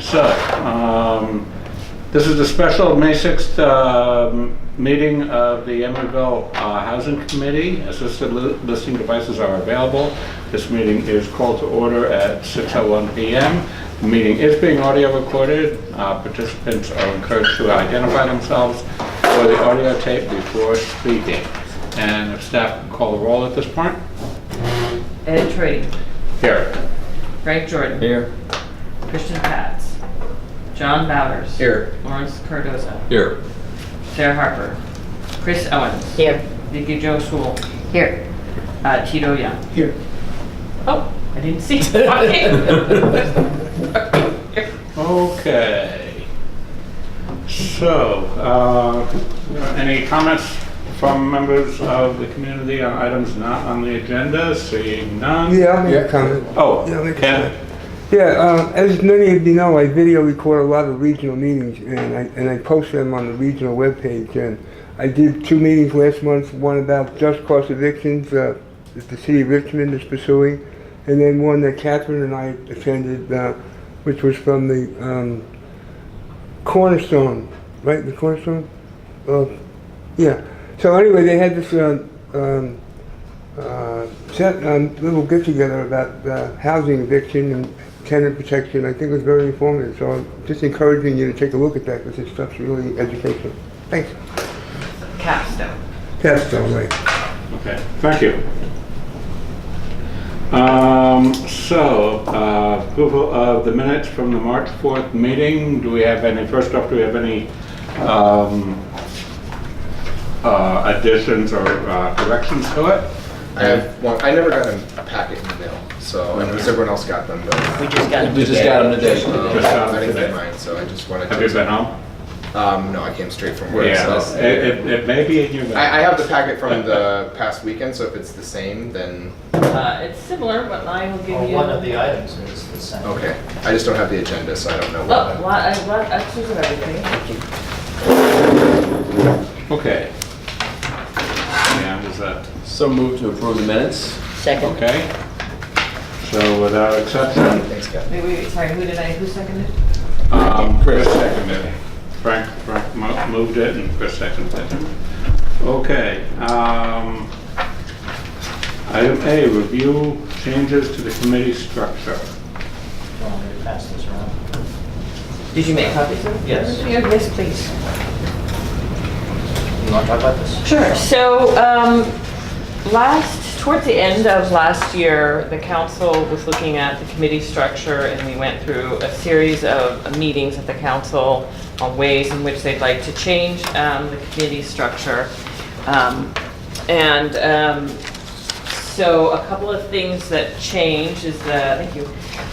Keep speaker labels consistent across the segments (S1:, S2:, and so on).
S1: So, this is the special May 6th meeting of the Emeryville Housing Committee. Assisted listing devices are available. This meeting is called to order at 6:01 p.m. The meeting is being audio recorded. Participants are encouraged to identify themselves for the audio tape before speaking. And if staff can call the roll at this point.
S2: Ed Trady.
S1: Here.
S2: Frank Jordan.
S3: Here.
S2: Christian Patz. John Bowers.
S3: Here.
S2: Lawrence Cardoza.
S3: Here.
S2: Sarah Harper. Chris Owens.
S4: Here.
S2: Vicky Jo Sewell.
S4: Here.
S2: Tito Young.
S3: Here.
S2: Oh, I didn't see it.
S1: Okay. So, any comments from members of the community on items not on the agenda? Seeing none.
S5: Yeah, I'll make a comment.
S1: Oh,
S5: Yeah, I'll make a
S1: Ken?
S5: comment. Yeah, as many of you know, I video record a lot of regional meetings, and I post them on the regional webpage. And I did 2 meetings last month, one about just cause evictions that the city of Richmond is pursuing, and then one that Catherine and I attended, which was from the Cornerstone, right? The Cornerstone? Yeah. So anyway, they had this little get-together about housing eviction and tenant protection. I think it was very informative. So I'm just encouraging you to take a look at that because this stuff's really educational. Thanks.
S2: Capstone.
S5: Capstone, right.
S1: Okay, thank you. Approval of the minutes from the March 4th meeting. Do we have any, first off, do we have any additions or corrections to it?
S3: I have one. I never got a packet in the mail, so I noticed everyone else got them, but
S4: We just got them
S3: we just got them today.
S1: Just got them
S3: I didn't
S1: today.
S3: get mine, so I just wanted to.
S1: Have you been home?
S3: No, I came straight from work.
S1: Yeah,
S3: So
S1: it may be in your mail.
S3: I have the packet from the past weekend, so if it's the same, then
S2: It's similar, but I will give you.
S6: One of the items is the same.
S3: okay. I just don't have the agenda, so I don't know
S2: Oh,
S3: what.
S2: I choose everything.
S1: Okay. And is that
S7: So moved to approve the minutes.
S4: Second.
S1: okay? So without exception,
S3: Thanks, Kathy.
S2: Wait, sorry, who seconded?
S1: Chris seconded. Frank moved it and Chris seconded it. Okay. Item A, review changes to the committee structure.
S6: Do you want me to pass this around?
S2: Did you make copies of it?
S6: Yes.
S2: Yes, please.
S6: You want to talk about this?
S2: Sure. So, towards the end of last year, the council was looking at the committee structure, and we went through a series of meetings at the council on ways in which they'd like to change the committee structure. So a couple of things that change is thank you.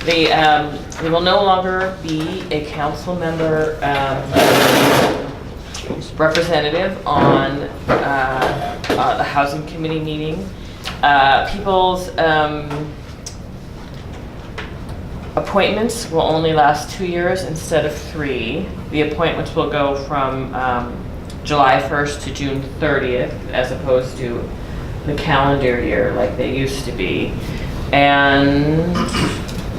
S2: There will no longer be a council member representative on the housing committee meeting. People's appointments will only last 2 years instead of 3. The appointments will go from July 1st to June 30th as opposed to the calendar year like they used to be. And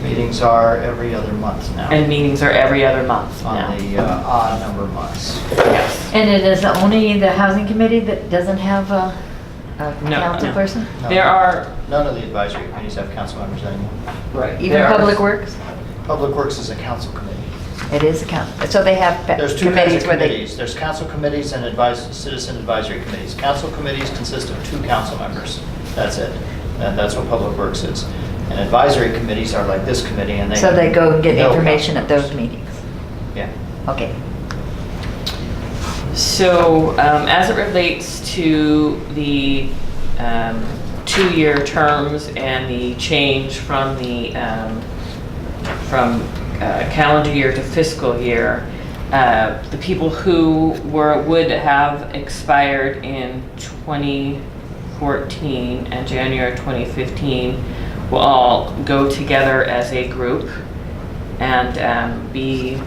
S6: Meetings are every other month now.
S2: meetings are every other month now.
S6: On the odd number of months.
S2: Yes.
S4: And it is only the housing committee that doesn't have a council
S2: no.
S4: person?
S6: No.
S2: There are,
S6: None of the advisory committees have council members anymore.
S2: right.
S4: Even
S2: there are-
S4: Public Works?
S6: Public Works is a council committee.
S4: It is a council. So they have
S6: There's 2 kinds
S4: committees
S6: of
S4: where they...
S6: committees. There's council committees and citizen advisory committees. Council committees consist of 2 council members. That's it. And that's what Public Works is. And advisory committees are like this committee, and they
S4: So they go and get
S6: no
S4: information at
S6: council
S4: those meetings?
S6: members. Yeah.
S4: Okay.
S2: So, as it relates to the 2-year terms and the change from the calendar year to fiscal year, the people who would have expired in 2014 and January 2015 will all go together as a group and be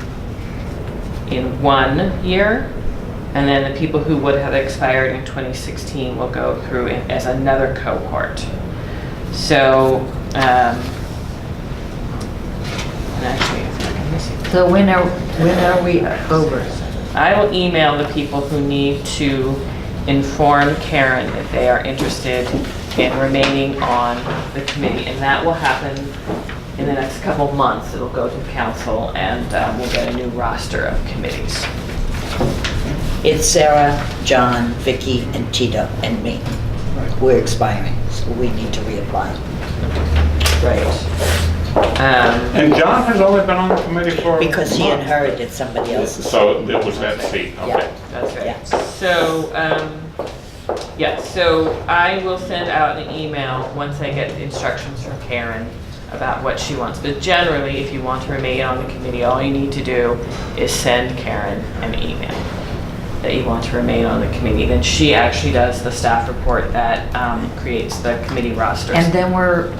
S2: in 1 year. And then the people who would have expired in 2016 will go through as another cohort. So, and actually, I think I'm missing
S4: So when are we over?
S2: I will email the people who need to inform Karen if they are interested in remaining on the committee, and that will happen in the next couple of months. It'll go to council, and we'll get a new roster of committees.
S8: It's Sarah, John, Vicky, and Tito, and me. We're expiring, so we need to reapply.
S2: Right.
S1: And John has only been on the committee for a
S8: Because he
S1: month.
S8: inherited somebody else's.
S1: So it was that seat,
S8: Yeah.
S1: okay.
S2: That's right.
S8: Yeah.
S2: So, so I will send out an email once I get instructions from Karen about what she wants. But generally, if you want to remain on the committee, all you need to do is send Karen an email that you want to remain on the committee. Then she actually does the staff report that creates the committee rosters.
S4: And then we're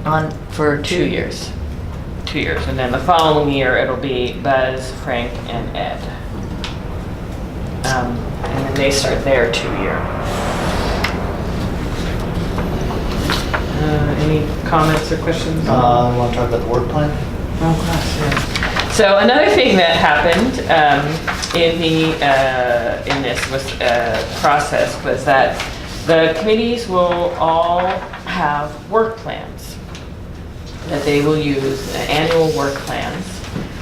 S4: on for
S2: 2 years. 2 years. And then the following year, it'll be Buzz, Frank, and Ed. And then they start their 2-year. Any comments or questions?
S6: Want to talk about the work plan?
S2: Oh, gosh, yeah. So another thing that happened in this process was that the committees will all have work plans that they will use, annual work plans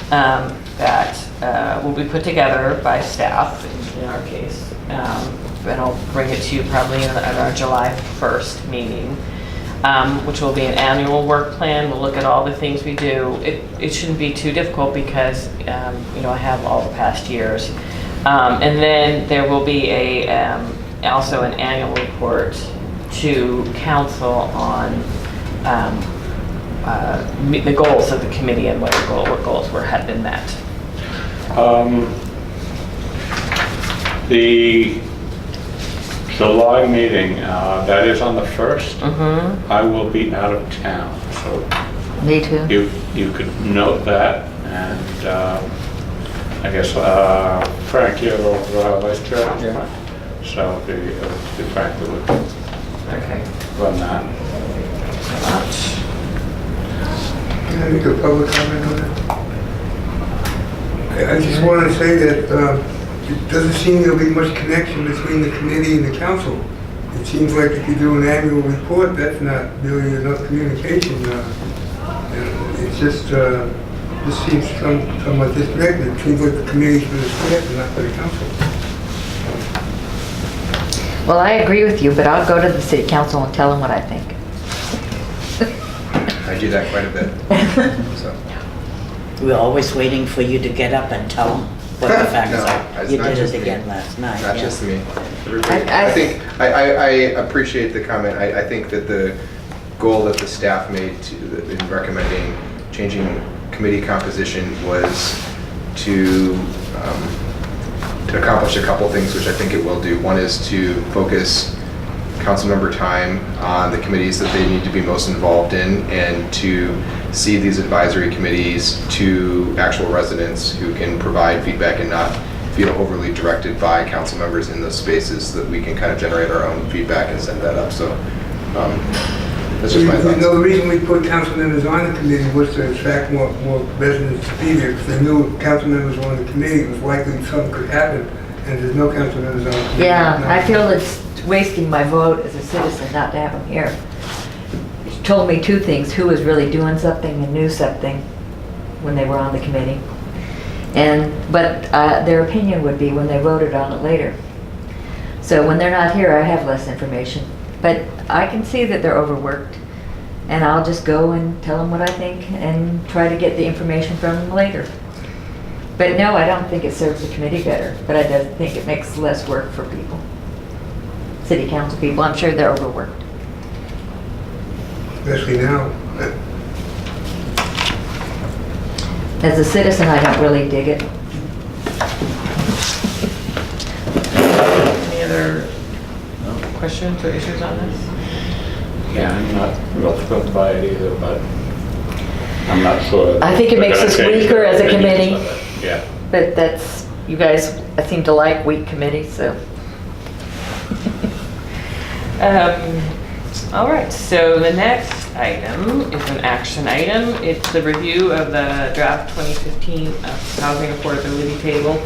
S2: that will be put together by staff in our case, and I'll bring it to you probably at our July 1st meeting. Which will be an annual work plan. We'll look at all the things we do. It shouldn't be too difficult because, I have all the past years. And then there will be also an annual report to council on the goals of the committee and what goals have been met.
S1: The July meeting, that is on the 1st.
S2: Mm-hmm.
S1: I will be out of town, so
S4: Me too.
S1: you could note that, and I guess Frank, you're vice chair?
S3: Yeah.
S1: So the Frank that would
S2: Okay.
S1: run that.
S5: Can I make a public comment on that? I just want to say that it doesn't seem there'll be much connection between the committee and the council. It seems like if you do an annual report, that's not really enough communication. It's just, this seems somewhat disconnected. It seems like the committee's for the staff and not for the council.
S4: Well, I agree with you, but I'll go to the city council and tell them what I think.
S3: I do that quite a bit, so.
S8: We're always waiting for you to get up and tell them what the facts
S3: No,
S8: are.
S3: it's
S8: You
S3: not
S8: did
S3: just
S8: it
S3: me.
S8: again last night.
S3: Not
S8: yeah.
S3: just me. Everybody.
S4: I-
S3: I think, I appreciate the comment. I think that the goal that the staff made in recommending changing committee composition was to accomplish a couple things, which I think it will do. One is to focus council member time on the committees that they need to be most involved in, and to see these advisory committees to actual residents who can provide feedback and not feel overly directed by council members in those spaces, so that we can kind of generate our own feedback and send that up. So that's just my
S5: You
S3: thoughts.
S5: know, the reason we put council members on the committee was to attract more residents to be there, because they knew if council members were on the committee, it was likely something could happen, and there's no council members on the committee.
S4: Yeah,
S5: No.
S4: I feel it's wasting my vote as a citizen not to have them here. It told me two things: who was really doing something and knew something when they were on the committee, but their opinion would be when they voted on it later. So when they're not here, I have less information. But I can see that they're overworked, and I'll just go and tell them what I think and try to get the information from them later. But no, I don't think it serves the committee better, but I do think it makes less work for people. City council people, I'm sure they're overworked.
S5: Especially now.
S4: As a citizen, I don't really dig it.
S2: Any other questions or issues on this?
S1: Yeah, I'm not real thrilled by it either, but I'm not sure.
S4: I think it
S1: they're
S4: makes
S1: gonna
S4: us
S1: change
S4: weaker
S1: their
S4: as a
S1: opinions
S4: committee.
S1: of it. Yeah.
S4: But that's, you guys seem to like weak committees, so.
S2: All right, so the next item is an action item. It's the review of the draft 2015 housing affordability table.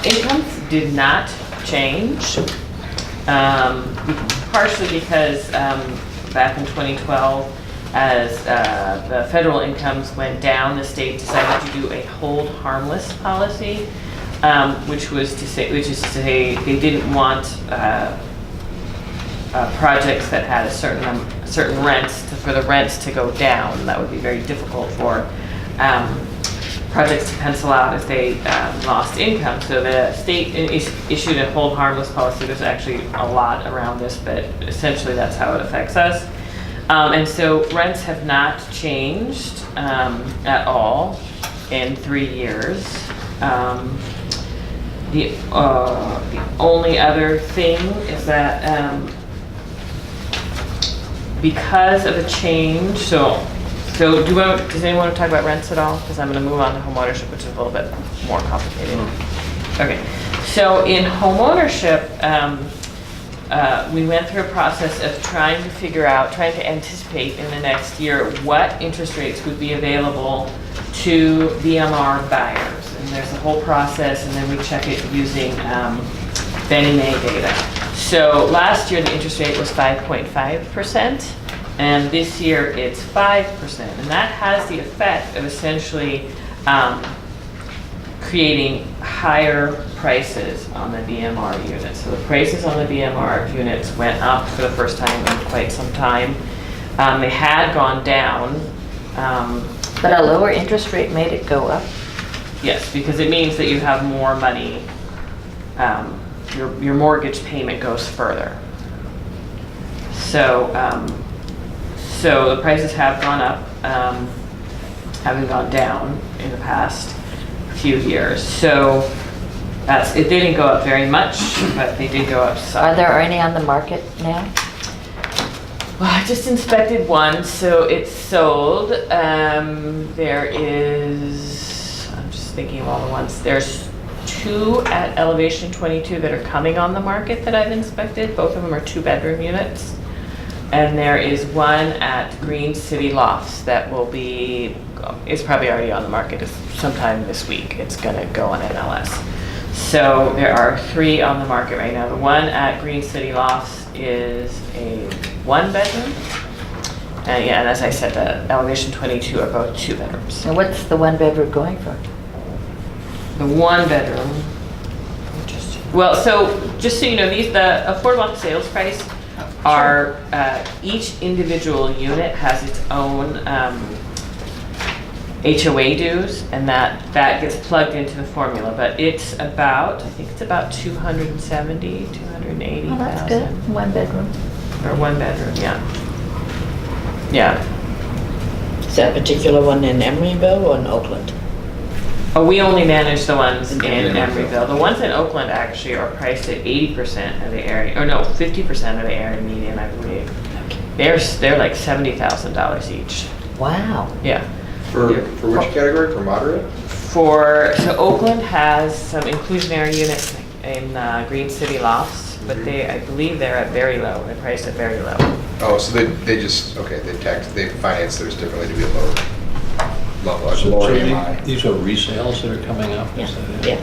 S2: Incomes did not change, partially because back in 2012, as the federal incomes went down, the state decided to do a hold harmless policy, which is to say they didn't want projects that had a certain rents for the rents to go down. That would be very difficult for projects to pencil out if they lost income. So the state issued a hold harmless policy. There's actually a lot around this, but essentially that's how it affects us. And so rents have not changed at all in 3 years. The only other thing is that because of a change, so does anyone want to talk about rents at all? Because I'm going to move on to homeownership, which is a little bit more complicated. Okay, so in homeownership, we went through a process of trying to anticipate in the next year what interest rates would be available to BMR buyers. And there's a whole process, and then we check it using Fannie Mae data. So last year the interest rate was 5.5%, and this year it's 5%. And that has the effect of essentially creating higher prices on the BMR units. So the prices on the BMR units went up for the first time in quite some time. They had gone down.
S4: But a lower interest rate made it go up?
S2: Yes, because it means that you have more money. Your mortgage payment goes further. So, so the prices have gone up, haven't gone down in the past few years. So it didn't go up very much, but they did go up some.
S4: Are there any on the market now?
S2: Well, I just inspected one, so it's sold. There is, I'm just thinking of all the ones. There's 2 at elevation 22 that are coming on the market that I've inspected. Both of them are 2-bedroom units. And there is one at Green City Lofts that will be, it's probably already on the market sometime this week. It's gonna go on MLS. So there are 3 on the market right now. The one at Green City Lofts is a 1-bedroom. Yeah, and as I said, the elevation 22 are both 2 bedrooms.
S4: So what's the 1-bedroom going for?
S2: The 1-bedroom, well, so just so you know, the affordable sales price are, each individual unit has its own HOA dues, and that gets plugged into the formula, but it's about, I think it's about 270, 280,000.
S4: Oh, that's good, 1-bedroom.
S2: Or 1-bedroom, yeah. Yeah.
S8: Is that particular one in Emeryville or in Oakland?
S2: Oh, we only manage the ones in
S3: Emeryville.
S2: Emeryville. The ones in Oakland actually are priced at 80% of the area, or no, 50% of the area median, I believe. They're like $70,000 each.
S4: Wow.
S2: Yeah.
S3: For which category? For moderate?
S2: So Oakland has some inclusionary units in Green City Lofts, but I believe they're at very low. They're priced at very low.
S3: Oh, so they just, okay, they finance theirs differently to be a lower level,
S9: So
S3: lower AMI.
S9: these are resales that are coming up? Is that it?
S8: Yeah.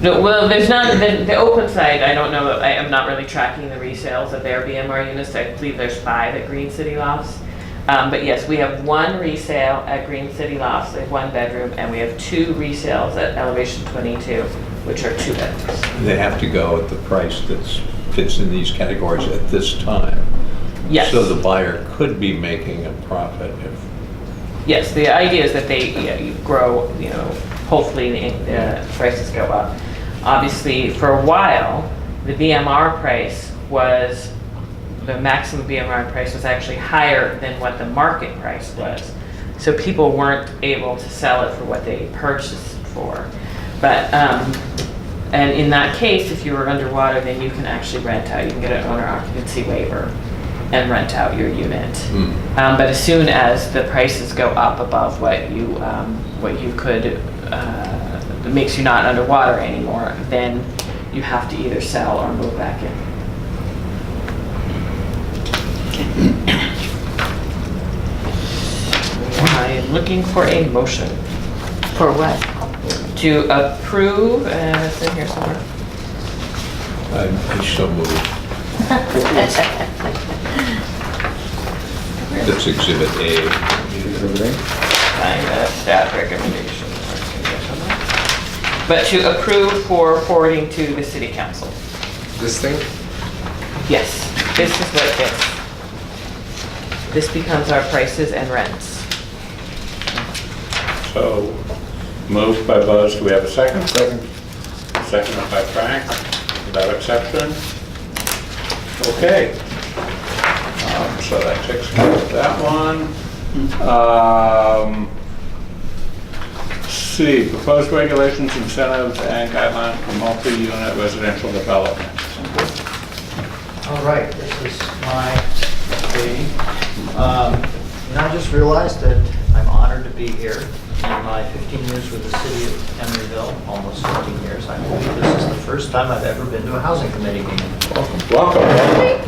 S2: No, well, there's not, the Oakland side, I don't know, I am not really tracking the resales of their BMR units. I believe there's 5 at Green City Lofts. But yes, we have 1 resale at Green City Lofts, they have 1-bedroom, and we have 2 resales at elevation 22, which are 2 bedrooms.
S9: They have to go at the price that fits in these categories at this time.
S2: Yes.
S9: So the buyer could be making a profit if,
S2: Yes, the idea is that you grow, hopefully the prices go up. Obviously, for a while, the BMR price was, the maximum BMR price was actually higher than what the market price was. So people weren't able to sell it for what they purchased for. But, and in that case, if you were underwater, then you can actually rent out, you can get an owner occupancy waiver and rent out your unit. But as soon as the prices go up above what you could, that makes you not underwater anymore, then you have to either sell or move back in. I am looking for a motion
S4: For what?
S2: to approve, and it's in here somewhere.
S9: I so moved. That's Exhibit A.
S2: Find a staff recommendation. But to approve for forwarding to the city council.
S3: This thing?
S2: Yes, this is what gets, this becomes our prices and rents.
S1: So, moved by Buzz, do we have a second? Second. Seconded by Frank, without exception. Okay. So that takes care of that one. C, proposed regulations, incentives, and guidelines for multi-unit residential development.
S6: All right, this is my baby. And I just realized that I'm honored to be here in my 15 years with the city of Emeryville, almost 15 years. I believe this is the first time I've ever been to a housing committee meeting.
S1: Welcome.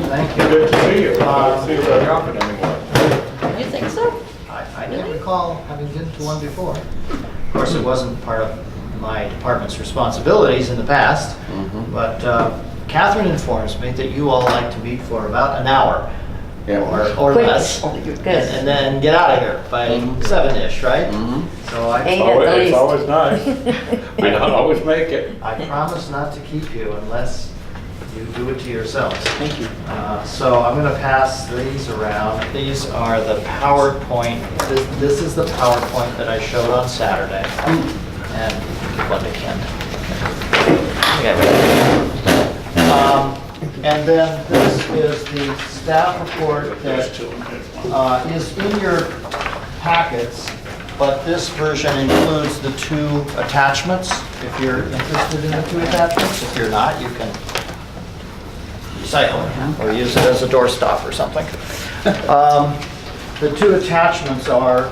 S6: Thank you.
S1: Good to see you. We don't see you very often anymore.
S8: You think so?
S6: I can't recall having been to one before. Of course, it wasn't part of my department's responsibilities in the past, but Catherine informs me that you all like to meet for about an hour or
S4: Quick.
S6: less,
S4: Good.
S6: and then get out of here by 7-ish, right? So
S4: Eight.
S1: It's
S4: least.
S1: always nice. We don't always make it.
S6: I promise not to keep you unless you do it to yourselves.
S7: Thank you.
S6: So I'm going to pass these around. These are the PowerPoint. This is the PowerPoint that I showed on Saturday. And give one to Ken. And then this is the staff report that is in your packets, but this version includes the 2 attachments. If you're interested in the 2 attachments, if you're not, you can recycle it or use it as a doorstop or something. The 2 attachments are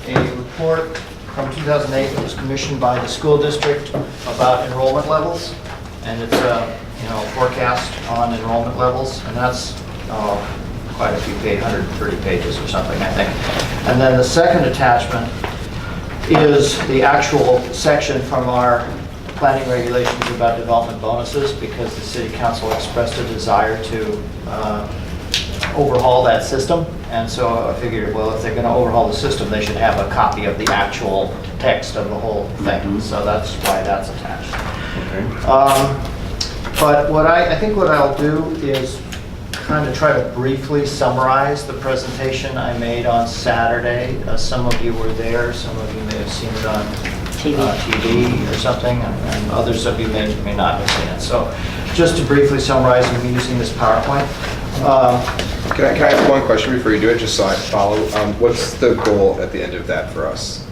S6: a report from 2008 that was commissioned by the school district about enrollment levels, and it's a forecast on enrollment levels, and that's quite a few pages, 130 pages or something, I think. And then the second attachment is the actual section from our planning regulations about development bonuses, because the city council expressed a desire to overhaul that system. And so I figured, well, if they're going to overhaul the system, they should have a copy of the actual text of the whole thing. So that's why that's attached. But what I think what I'll do is kind of try to briefly summarize the presentation I made on Saturday. Some of you were there, some of you may have seen it on TV or something, and others of you may not have seen it. So just to briefly summarize, I'm using this PowerPoint.
S3: Can I ask one question before you do it, just so I follow? What's the goal at the end of that for us?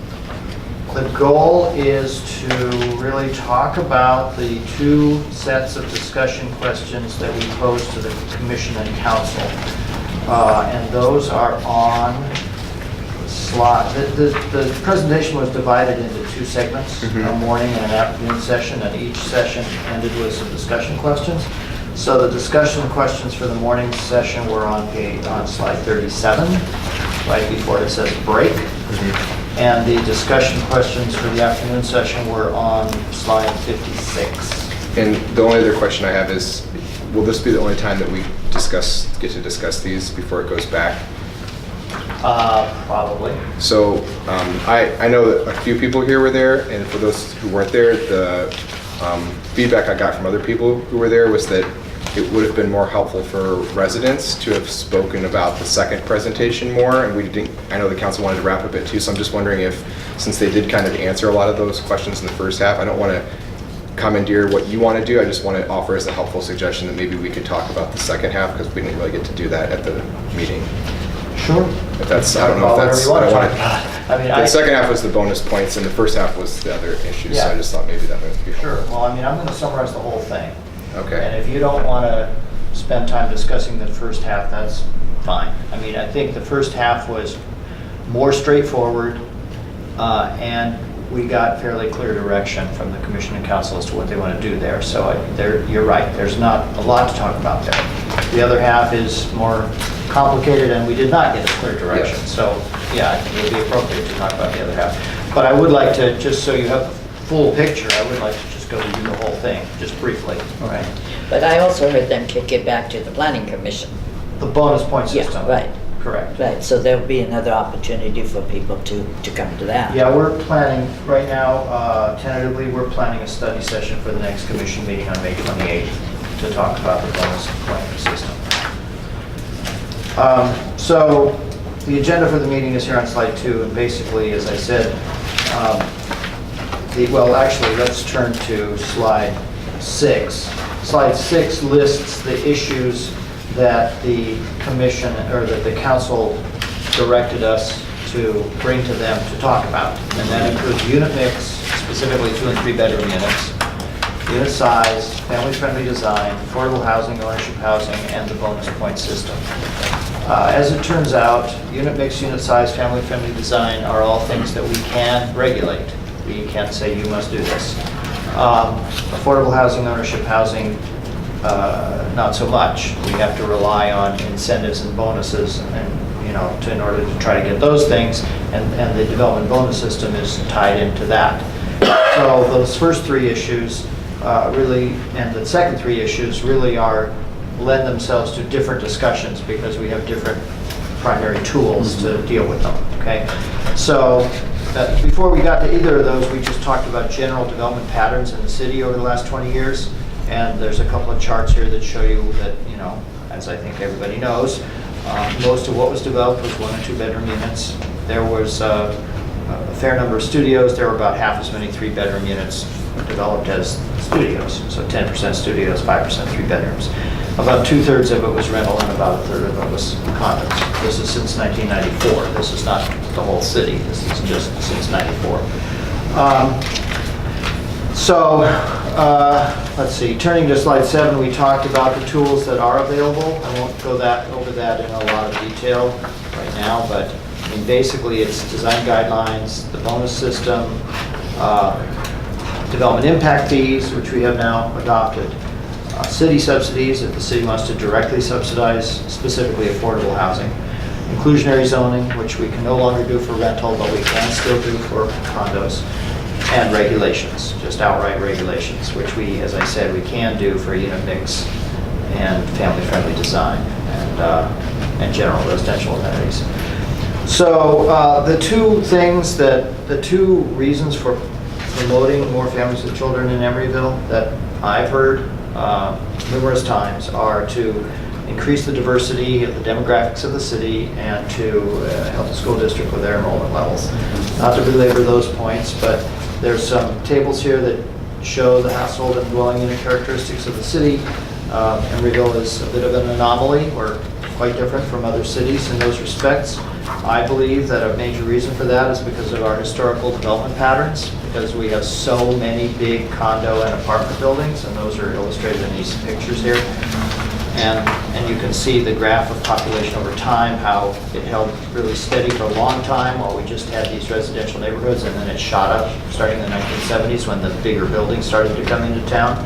S6: The goal is to really talk about the 2 sets of discussion questions that we posed to the commission and council. And those are on slide. The presentation was divided into 2 segments, a morning and an afternoon session, and each session ended with some discussion questions. So the discussion questions for the morning session were on slide 37, right before it says break. And the discussion questions for the afternoon session were on slide 56.
S3: And the only other question I have is, will this be the only time that we get to discuss these before it goes back?
S6: Probably.
S3: So I know that a few people here were there, and for those who weren't there, the feedback I got from other people who were there was that it would have been more helpful for residents to have spoken about the second presentation more, and we didn't. I know the council wanted to wrap up it too, so I'm just wondering if, since they did kind of answer a lot of those questions in the first half, I don't want to commandeer what you want to do. I just want to offer as a helpful suggestion that maybe we could talk about the second half, because we didn't really get to do that at the meeting.
S6: Sure.
S3: If that's, I don't know if that's,
S6: Whatever you
S3: I
S6: want to
S3: don't
S6: talk
S3: want
S6: about. I mean,
S3: the second half was the bonus points, and the first half was the other issues, so
S6: Yeah.
S3: I just thought maybe that might be
S6: Sure.
S3: helpful.
S6: Well, I mean, I'm going to summarize the whole thing.
S3: Okay.
S6: And if you don't want to spend time discussing the first half, that's fine. I mean, I think the first half was more straightforward, and we got fairly clear direction from the commission and council as to what they want to do there. So you're right, there's not a lot to talk about there. The other half is more complicated, and we did not get a clear direction.
S3: Yeah.
S6: So, yeah, I think it would be appropriate to talk about the other half. But I would like to, just so you have the full picture, I would like to just go through the whole thing, just briefly. Okay.
S8: But I also heard them kick it back to the planning commission.
S6: The bonus point system.
S8: Yeah, right,
S6: Correct.
S8: right. So there'll be another opportunity for people to come to that.
S6: Yeah, we're planning, right now, tentatively, we're planning a study session for the next commission meeting on May 28th to talk about the bonus point system. So the agenda for the meeting is here on slide 2, and basically, as I said, well, actually, let's turn to slide 6. Slide 6 lists the issues that the commission, or that the council directed us to bring to them to talk about. And that includes unit mix, specifically 2 and 3 bedroom units, unit size, family-friendly design, affordable housing, ownership housing, and the bonus point system. As it turns out, unit mix, unit size, family-friendly design are all things that we can regulate. We can't say you must do this. Affordable housing, ownership housing, not so much. We have to rely on incentives and bonuses, and in order to try to get those things, and the development bonus system is tied into that. So those first 3 issues really, and the second 3 issues really lend themselves to different discussions because we have different primary tools to deal with them. Okay, so before we got to either of those, we just talked about general development patterns in the city over the last 20 years. And there's a couple of charts here that show you that, as I think everybody knows, most of what was developed was 1 and 2 bedroom units. There was a fair number of studios. There were about half as many 3 bedroom units developed as studios. So 10% studios, 5% 3 bedrooms. About 2/3 of it was rental, and about 1/3 of it was condos. This is since 1994. This is not the whole city. This is just since 94. Let's see, turning to slide 7, we talked about the tools that are available. I won't go over that in a lot of detail right now, but basically it's design guidelines, the bonus system, development impact fees, which we have now adopted, city subsidies, if the city wants to directly subsidize specifically affordable housing, inclusionary zoning, which we can no longer do for rental, but we can still do for condos, and regulations, just outright regulations, which we, as I said, we can do for unit mix and family-friendly design and general residential amenities. So the 2 reasons for promoting more families with children in Emeryville that I've heard numerous times are to increase the diversity of the demographics of the city and to help the school district with their enrollment levels. Not to belabor those points, but there's some tables here that show the household and dwelling unit characteristics of the city. Emeryville is a bit of an anomaly. We're quite different from other cities in those respects. I believe that a major reason for that is because of our historical development patterns, because we have so many big condo and apartment buildings, and those are illustrated in these pictures here. And you can see the graph of population over time, how it held really steady for a long time while we just had these residential neighborhoods, and then it shot up starting in the 1970s when the bigger buildings started to come into town.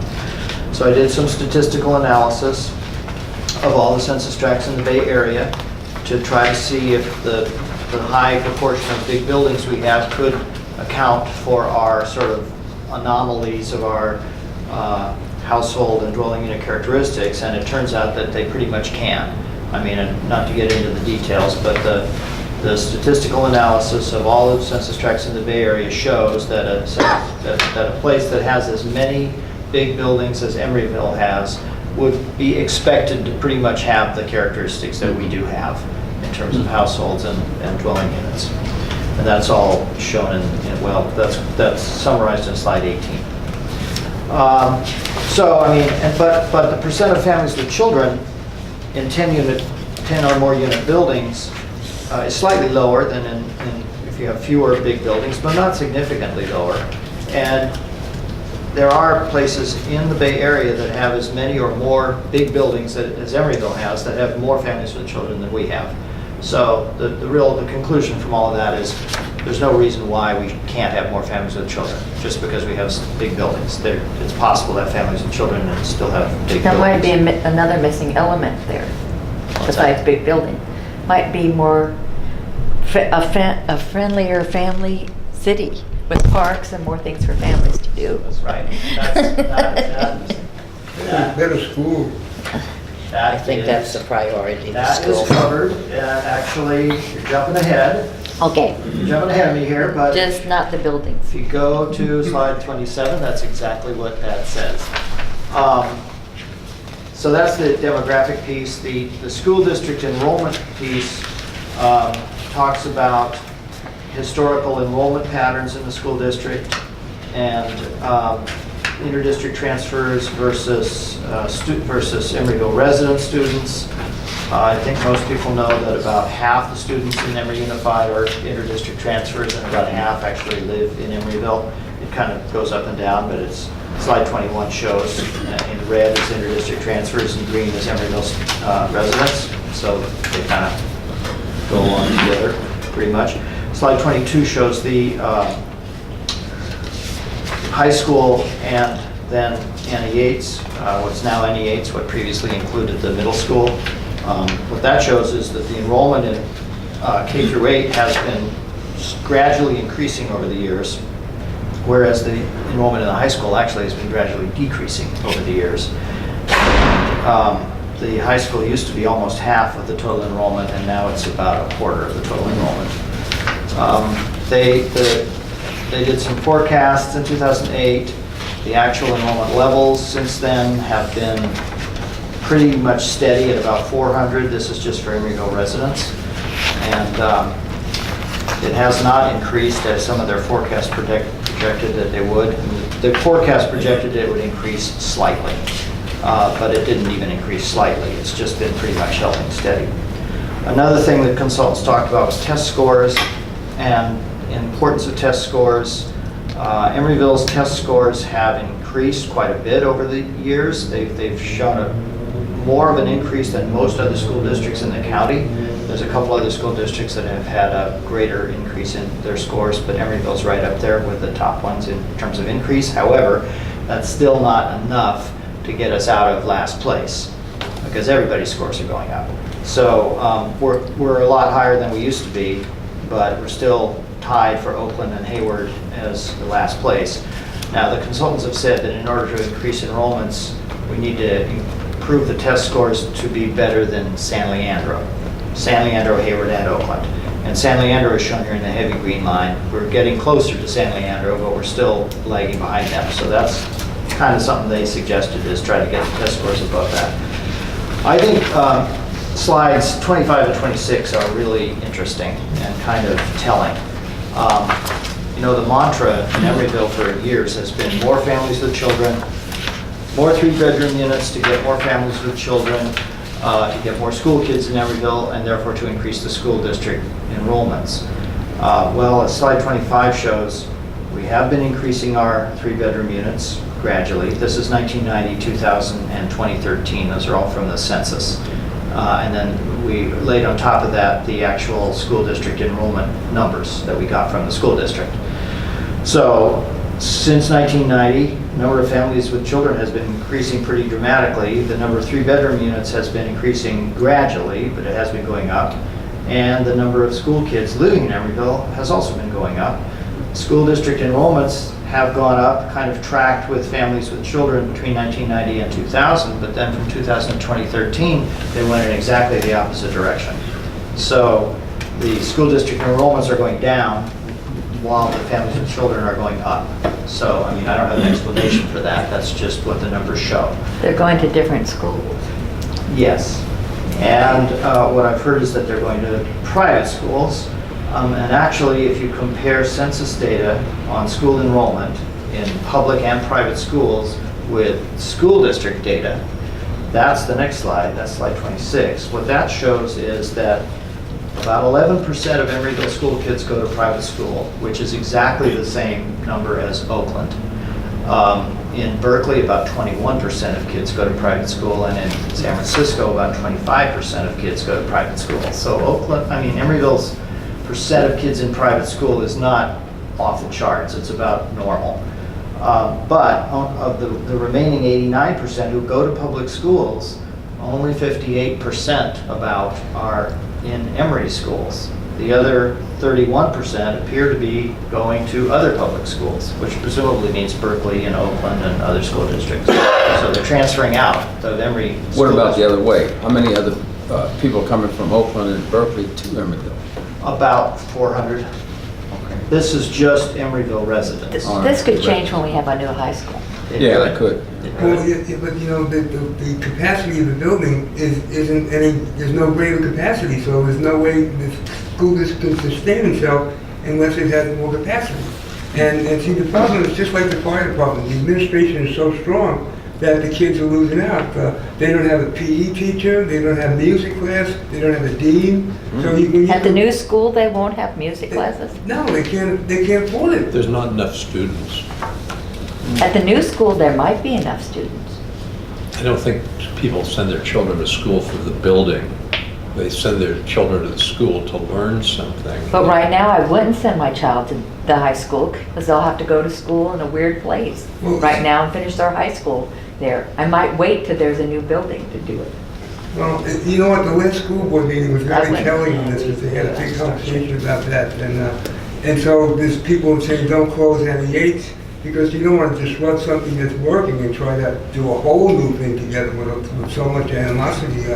S6: So I did some statistical analysis of all the census tracts in the Bay Area to try to see if the high proportion of big buildings we have could account for our sort of anomalies of our household and dwelling unit characteristics, and it turns out that they pretty much can. I mean, and not to get into the details, but the statistical analysis of all the census tracts in the Bay Area shows that a place that has as many big buildings as Emeryville has would be expected to pretty much have the characteristics that we do have in terms of households and dwelling units. And that's all shown well, that's summarized in slide 18. So, I mean, but the percent of families with children in 10 or more unit buildings is slightly lower than if you have fewer big buildings, but not significantly lower. And there are places in the Bay Area that have as many or more big buildings as Emeryville has that have more families with children than we have. So the conclusion from all of that is there's no reason why we can't have more families with children, just because we have big buildings. It's possible to have families with children and still have big
S4: There might
S6: buildings.
S4: be another missing element there,
S6: What's
S4: besides
S6: that?
S4: big building. Might be more, a friendlier family city with parks and more things for families to do.
S6: That's right.
S5: Better school.
S8: I think that's the priority, the
S6: That
S8: school.
S6: is covered, and actually, you're jumping ahead.
S4: Okay,
S6: You're jumping ahead of me here, but
S4: just not the buildings.
S6: if you go to slide 27, that's exactly what that says. So that's the demographic piece. The school district enrollment piece talks about historical enrollment patterns in the school district and interdistrict transfers versus Emeryville resident students. I think most people know that about half the students in Emory Unified are interdistrict transfers and about half actually live in Emeryville. It kind of goes up and down, but it's slide 21 shows in red is interdistrict transfers and green is Emeryville residents. So they kind of go along together pretty much. Slide 22 shows the high school and then Annie Yates, what's now Annie Yates, what previously included the middle school. What that shows is that the enrollment in K through 8 has been gradually increasing over the years, whereas the enrollment in the high school actually has been gradually decreasing over the years. The high school used to be almost half of the total enrollment, and now it's about a quarter of the total enrollment. They did some forecasts in 2008. The actual enrollment levels since then have been pretty much steady at about 400. This is just for Emeryville residents. And it has not increased as some of their forecasts projected that they would. The forecast projected it would increase slightly, but it didn't even increase slightly. It's just been pretty much holding steady. Another thing that consultants talked about was test scores and importance of test scores. Emeryville's test scores have increased quite a bit over the years. They've shown more of an increase than most other school districts in the county. There's a couple other school districts that have had a greater increase in their scores, but Emeryville's right up there with the top ones in terms of increase. However, that's still not enough to get us out of last place because everybody's scores are going up. So we're a lot higher than we used to be, but we're still tied for Oakland and Hayward as the last place. Now, the consultants have said that in order to increase enrollments, we need to improve the test scores to be better than San Leandro, Hayward, and Oakland. And San Leandro is shown here in the heavy green line. We're getting closer to San Leandro, but we're still lagging behind them. So that's kind of something they suggested, is try to get the test scores above that. I think slides 25 and 26 are really interesting and kind of telling. You know, the mantra in Emeryville for years has been more families with children, more 3-bedroom units to get more families with children, to get more school kids in Emeryville, and therefore to increase the school district enrollments. Well, as slide 25 shows, we have been increasing our 3-bedroom units gradually. This is 1990, 2000, and 2013. Those are all from the census. And then we laid on top of that the actual school district enrollment numbers that we got from the school district. So since 1990, the number of families with children has been increasing pretty dramatically. The number of 3-bedroom units has been increasing gradually, but it has been going up. And the number of school kids living in Emeryville has also been going up. School district enrollments have gone up, kind of tracked with families with children between 1990 and 2000, but then from 2000 to 2013, they went in exactly the opposite direction. So the school district enrollments are going down while the families with children are going up. So, I mean, I don't have an explanation for that. That's just what the numbers show.
S4: They're going to different schools.
S6: Yes. And what I've heard is that they're going to private schools. And actually, if you compare census data on school enrollment in public and private schools with school district data, that's the next slide, that's slide 26. What that shows is that about 11% of Emeryville school kids go to private school, which is exactly the same number as Oakland. In Berkeley, about 21% of kids go to private school, and in San Francisco, about 25% of kids go to private school. So Emeryville's percent of kids in private school is not off the charts. It's about normal. But of the remaining 89% who go to public schools, only 58% about are in Emory schools. The other 31% appear to be going to other public schools, which presumably means Berkeley and Oakland and other school districts. So they're transferring out of Emory.
S7: What about the other way? How many other people coming from Oakland and Berkeley to Emeryville?
S6: About 400.
S7: Okay.
S6: This is just Emeryville residents.
S4: This could change when we have a new high school.
S7: Yeah, that could.
S5: Well, yeah, but you know, the capacity of the building isn't any, there's no greater capacity, so there's no way the school district can sustain itself unless it has more capacity. And see, the problem is just like the fire department, the administration is so strong that the kids are losing out. They don't have a PE teacher, they don't have music class, they don't have a dean. So
S4: At the new school, they won't have music classes?
S5: No, they can't afford it.
S9: There's not enough students.
S4: At the new school, there might be enough students.
S9: I don't think people send their children to school for the building. They send their children to the school to learn something.
S4: But right now, I wouldn't send my child to the high school because they'll have to go to school in a weird place
S5: Well,
S4: right now and finish their high school there. I might wait till there's a new building to do it.
S5: Well, you know what, the last school board meeting was
S4: I
S5: very
S4: went.
S5: telling on this, because they had a big conversation about that. And so there's people saying don't close any Yates, because you don't want to disrupt something that's working and try to do a whole new thing together with so much animosity.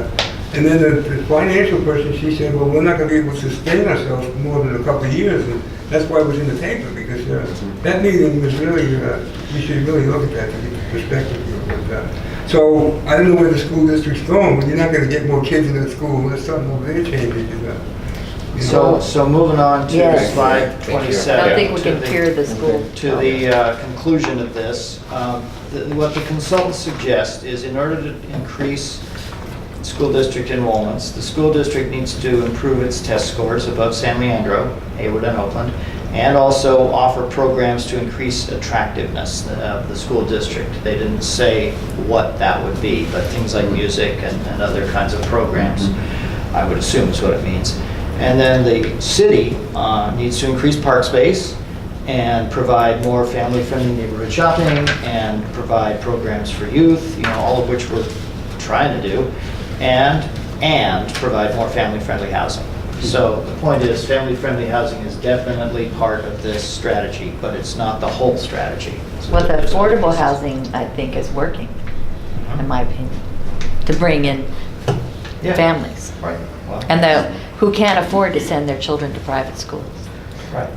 S5: And then the financial person, she said, well, we're not going to be able to sustain ourselves for more than a couple of years. And that's why it was in the paper, because that meeting was really, we should really look at that to get the perspective of that. So I don't know where the school district's going, but you're not going to get more kids into the school unless something over there changes.
S6: So moving on to
S4: Yes.
S6: slide
S4: I
S6: 27.
S4: don't think we
S6: to
S4: can
S6: the-
S4: cure the school.
S6: To the conclusion of this, what the consultants suggest is in order to increase school district enrollments, the school district needs to improve its test scores above San Leandro, Hayward, and Oakland, and also offer programs to increase attractiveness of the school district. They didn't say what that would be, but things like music and other kinds of programs, I would assume is what it means. And then the city needs to increase park space and provide more family-friendly neighborhood shopping and provide programs for youth, all of which we're trying to do, and provide more family-friendly housing. So the point is, family-friendly housing is definitely part of this strategy, but it's not the whole strategy. So
S4: Well, the
S6: there's other
S4: affordable
S6: pieces.
S4: housing, I think, is working, in my opinion, to bring in
S6: Yeah.
S4: families.
S6: Right. Well,
S4: And who can't afford to send their children to private schools.
S6: Right.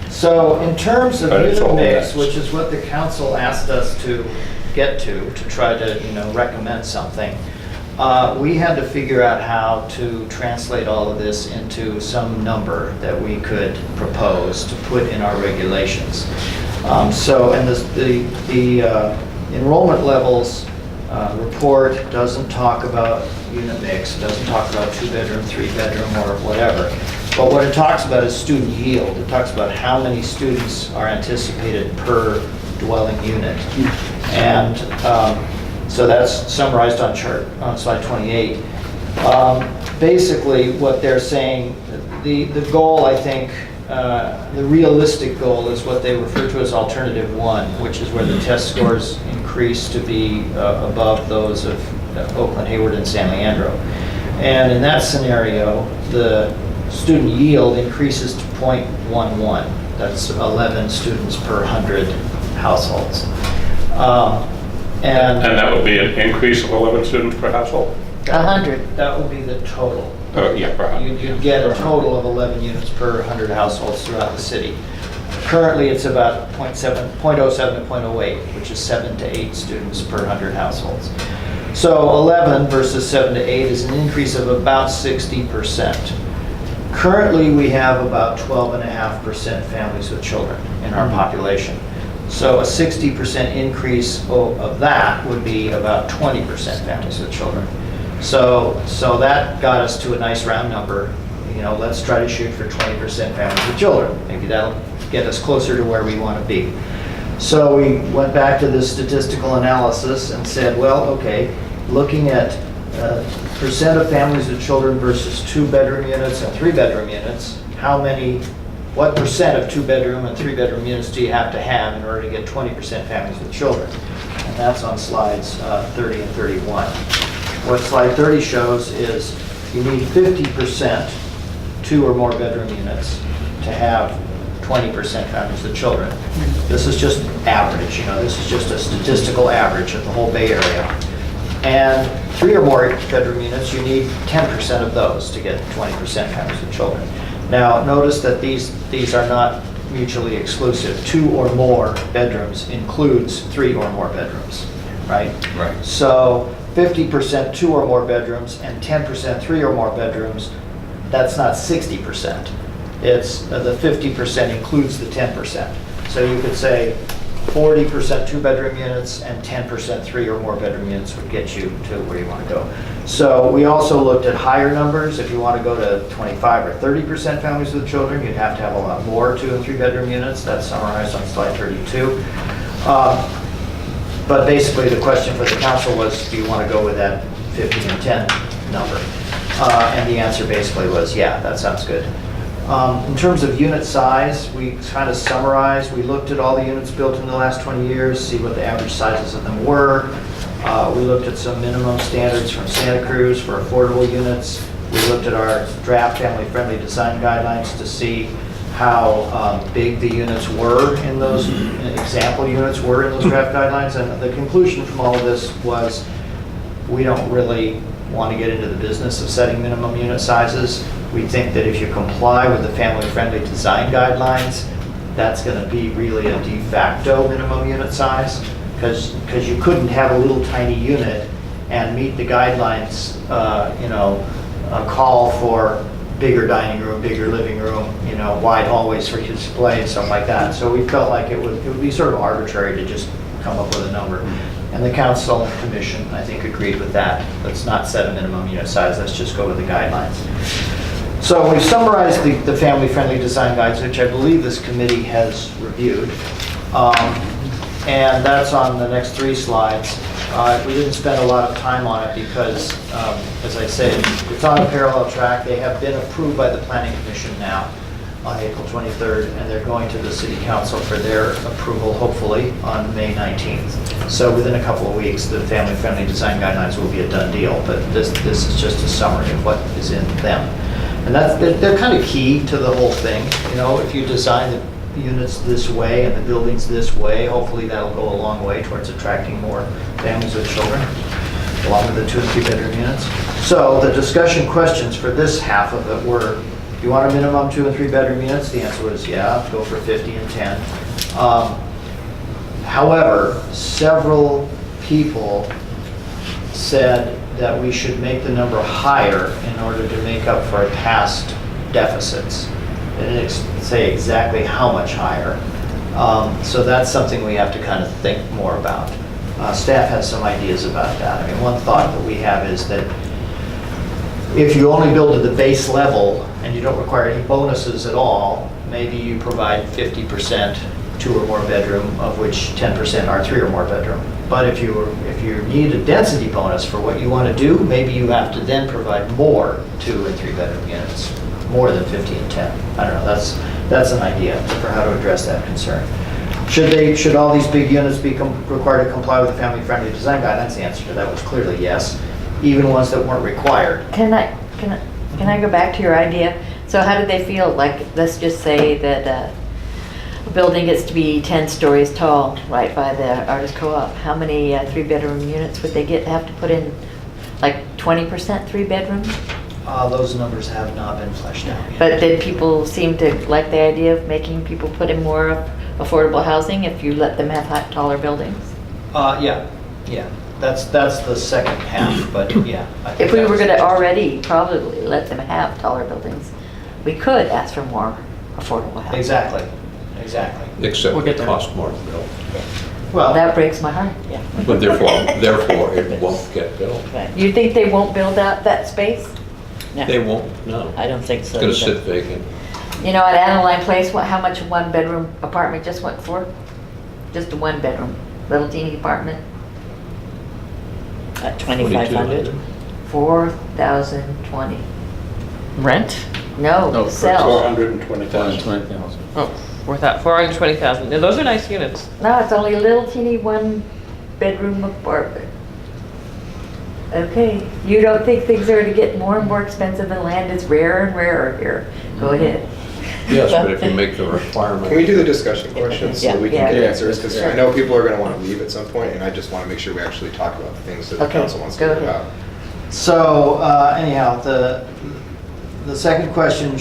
S6: So in terms of
S1: But it's
S6: unit
S1: all
S6: mix,
S1: mixed.
S6: which is what the council asked us to get to try to, recommend something, we had to figure out how to translate all of this into some number that we could propose to put in our regulations. And the enrollment levels report doesn't talk about unit mix, doesn't talk about 2-bedroom, 3-bedroom, or whatever. But what it talks about is student yield. It talks about how many students are anticipated per dwelling unit. And so that's summarized on slide 28. Basically, what they're saying, the goal, I think, the realistic goal is what they refer to as alternative 1, which is where the test scores increase to be above those of Oakland, Hayward, and San Leandro. And in that scenario, the student yield increases to 0.11. That's 11 students per 100 households.
S1: And that would be an increase of 11 students per household?
S4: 100.
S6: That would be the total.
S1: Yeah, per household.
S6: You'd get a total of 11 units per 100 households throughout the city. Currently, it's about 0.07 to 0.08, which is 7 to 8 students per 100 households. So 11 versus 7 to 8 is an increase of about 60%. Currently, we have about 12.5% families with children in our population. So a 60% increase of that would be about 20% families with children. So that got us to a nice round number. Let's try to shoot for 20% families with children. Maybe that'll get us closer to where we want to be. So we went back to the statistical analysis and said, well, okay, looking at percent of families with children versus 2-bedroom units and 3-bedroom units, what percent of 2-bedroom and 3-bedroom units do you have to have in order to get 20% families with children? And that's on slides 30 and 31. What slide 30 shows is you need 50% 2 or more bedroom units to have 20% families with children. This is just average, this is just a statistical average of the whole Bay Area. And 3 or more bedroom units, you need 10% of those to get 20% families with children. Now, notice that these are not mutually exclusive. 2 or more bedrooms includes 3 or more bedrooms, right?
S3: Right.
S6: So 50% 2 or more bedrooms and 10% 3 or more bedrooms, that's not 60%. It's the 50% includes the 10%. So you could say 40% 2-bedroom units and 10% 3 or more bedroom units would get you to where you want to go. So we also looked at higher numbers. If you want to go to 25 or 30% families with children, you'd have to have a lot more 2 and 3-bedroom units. That's summarized on slide 32. But basically the question for the council was, do you want to go with that 50 and 10 number? And the answer basically was, yeah, that sounds good. In terms of unit size, we kind of summarized. We looked at all the units built in the last 20 years, see what the average sizes of them were. We looked at some minimum standards from Santa Cruz for affordable units. We looked at our draft family-friendly design guidelines to see how big the units were in those, example units were in those draft guidelines. And the conclusion from all of this was we don't really want to get into the business of setting minimum unit sizes. We think that if you comply with the family-friendly design guidelines, that's going to be really a de facto minimum unit size, because you couldn't have a little tiny unit and meet the guidelines, call for bigger dining room, bigger living room, wide hallways for display and stuff like that. So we felt like it would be sort of arbitrary to just come up with a number. And the council and commission, I think, agreed with that. Let's not set a minimum unit size, let's just go with the guidelines. So we've summarized the family-friendly design guides, which I believe this committee has reviewed. And that's on the next 3 slides. We didn't spend a lot of time on it because, as I said, it's on a parallel track. They have been approved by the Planning Commission now on April 23rd, and they're going to the City Council for their approval, hopefully, on May 19th. So within a couple of weeks, the family-friendly design guidelines will be a done deal, but this is just a summary of what is in them. And they're kind of key to the whole thing. If you design the units this way and the buildings this way, hopefully that'll go a long way towards attracting more families with children, along with the 2 and 3-bedroom units. So the discussion questions for this half of it were, do you want a minimum 2 and 3-bedroom units? The answer was yeah, go for 50 and 10. However, several people said that we should make the number higher in order to make up for past deficits. They didn't say exactly how much higher. So that's something we have to kind of think more about. Staff has some ideas about that. I mean, one thought that we have is that if you only build at the base level and you don't require any bonuses at all, maybe you provide 50% 2 or more bedroom, of which 10% are 3 or more bedroom. But if you need a density bonus for what you want to do, maybe you have to then provide more 2 and 3-bedroom units, more than 50 and 10. I don't know. That's an idea for how to address that concern. Should all these big units be required to comply with the family-friendly design guidelines? The answer to that was clearly yes, even ones that weren't required.
S4: Can I go back to your idea? So how did they feel? Like, let's just say that a building gets to be 10 stories tall, right by the artist co-op. How many 3-bedroom units would they have to put in? Like 20% 3-bedroom?
S6: Those numbers have not been fleshed out yet.
S4: But did people seem to like the idea of making people put in more affordable housing if you let them have taller buildings?
S6: Yeah. That's the second half, but yeah. I think
S4: If we
S6: that
S4: were
S6: was-
S4: going to already probably let them have taller buildings, we could ask for more affordable housing.
S6: Exactly.
S9: Except
S2: We'll get
S9: it
S2: there.
S9: costs more to build.
S6: Well,
S4: That breaks my heart. Yeah.
S9: But therefore, it won't get built.
S4: You think they won't build out that space?
S9: They won't, no.
S8: I don't think so.
S9: It's gonna
S8: either.
S9: sit vacant.
S4: At Adeline Place, how much a 1-bedroom apartment just went for? Just a 1-bedroom, little teeny apartment?
S8: At 2,500?
S4: 4,020.
S2: Rent?
S7: No,
S4: No,
S7: for
S4: sell.
S1: 420,000.
S7: 420,000.
S2: Oh, worth that, 420,000. Now, those are nice units.
S4: No, it's only a little teeny one-bedroom apartment. Okay, you don't think things are to get more and more expensive and land is rarer and rarer here? Go ahead.
S9: Yes, but if you make the requirement.
S3: Can we do the discussion questions so we can
S4: Yeah.
S3: get
S8: Yeah.
S3: answers? Because I know people are going to want to leave at some point, and I just want to make sure we actually talk about the things that the
S4: Okay,
S3: council wants to
S4: go
S3: hear
S4: ahead.
S3: about.
S6: So anyhow, the second question,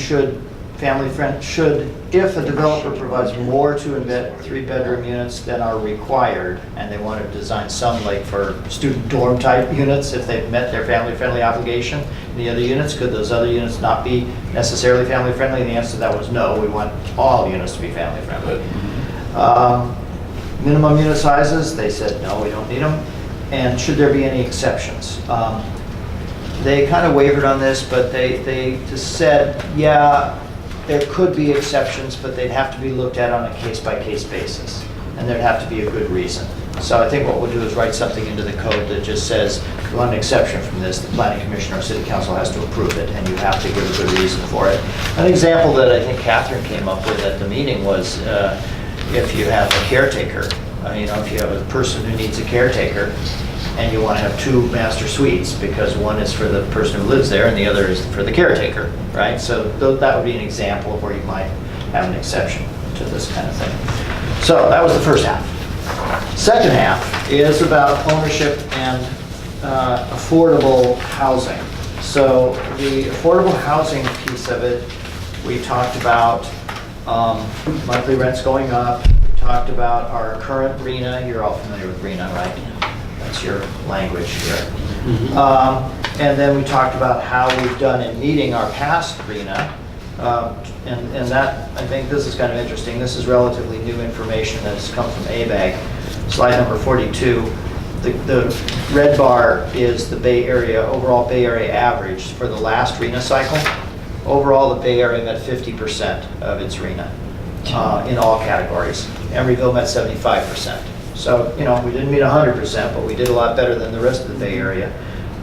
S6: if a developer provides more to embed 3-bedroom units than are required, and they want to design some like for student dorm type units, if they've met their family-friendly obligation, in the other units, could those other units not be necessarily family-friendly? And the answer to that was no, we want all units to be family-friendly. Minimum unit sizes, they said, no, we don't need them. And should there be any exceptions? They kind of wavered on this, but they just said, yeah, there could be exceptions, but they'd have to be looked at on a case-by-case basis, and there'd have to be a good reason. So I think what we'll do is write something into the code that just says, we want an exception from this, the planning commission or city council has to approve it, and you have to give a good reason for it. An example that I think Catherine came up with at the meeting was if you have a caretaker, if you have a person who needs a caretaker, and you want to have 2 master suites because one is for the person who lives there and the other is for the caretaker, right? So that would be an example of where you might have an exception to this kind of thing. So that was the first half. Second half is about ownership and affordable housing. So the affordable housing piece of it, we talked about monthly rents going up. We talked about our current RENA. You're all familiar with RENA, right? That's your language here. And then we talked about how we've done in meeting our past RENA. And that, I think this is kind of interesting. This is relatively new information that has come from ABAG. Slide number 42. The red bar is the Bay Area, overall Bay Area average for the last RENA cycle. Overall, the Bay Area met 50% of its RENA in all categories. Emeryville met 75%. So, we didn't meet 100%, but we did a lot better than the rest of the Bay Area.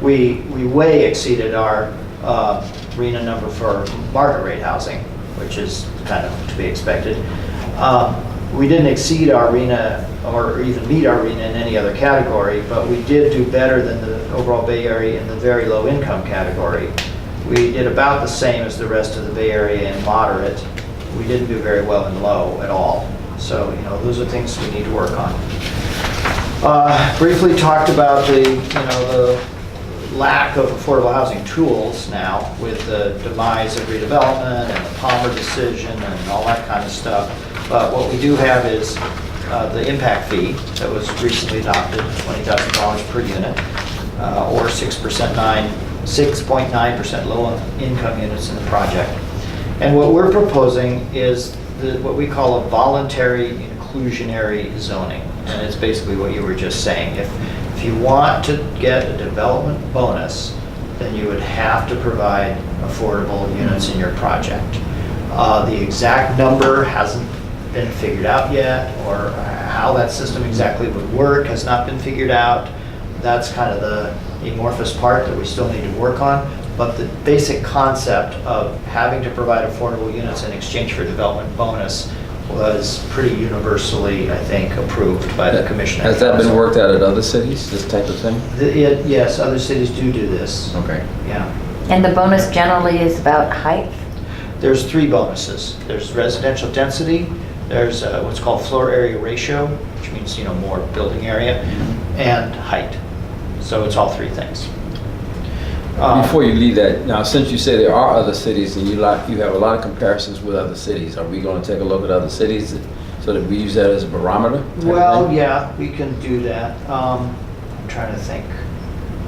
S6: We way exceeded our RENA number for market rate housing, which is kind of to be expected. We didn't exceed our RENA or even meet our RENA in any other category, but we did do better than the overall Bay Area in the very low income category. We did about the same as the rest of the Bay Area in moderate. We didn't do very well in low at all. So, those are things we need to work on. Briefly talked about the lack of affordable housing tools now with the demise of redevelopment and the Palmer decision and all that kind of stuff. But what we do have is the impact fee that was recently adopted, $20,000 per unit, or 6.9% low income units in the project. And what we're proposing is what we call a voluntary inclusionary zoning. And it's basically what you were just saying. If you want to get a development bonus, then you would have to provide affordable units in your project. The exact number hasn't been figured out yet, or how that system exactly would work has not been figured out. That's kind of the amorphous part that we still need to work on. But the basic concept of having to provide affordable units in exchange for development bonus was pretty universally, I think, approved by the commission.
S7: Has that been worked out at other cities, this type of thing?
S6: Yes, other cities do this.
S7: Okay.
S6: Yeah.
S4: And the bonus generally is about height?
S6: There's 3 bonuses. There's residential density, there's what's called floor area ratio, which means, more building area, and height. So it's all 3 things.
S7: Before you leave that, now since you say there are other cities and you have a lot of comparisons with other cities, are we going to take a look at other cities so that we use that as a barometer?
S6: Well, yeah, we can do that. I'm trying to think.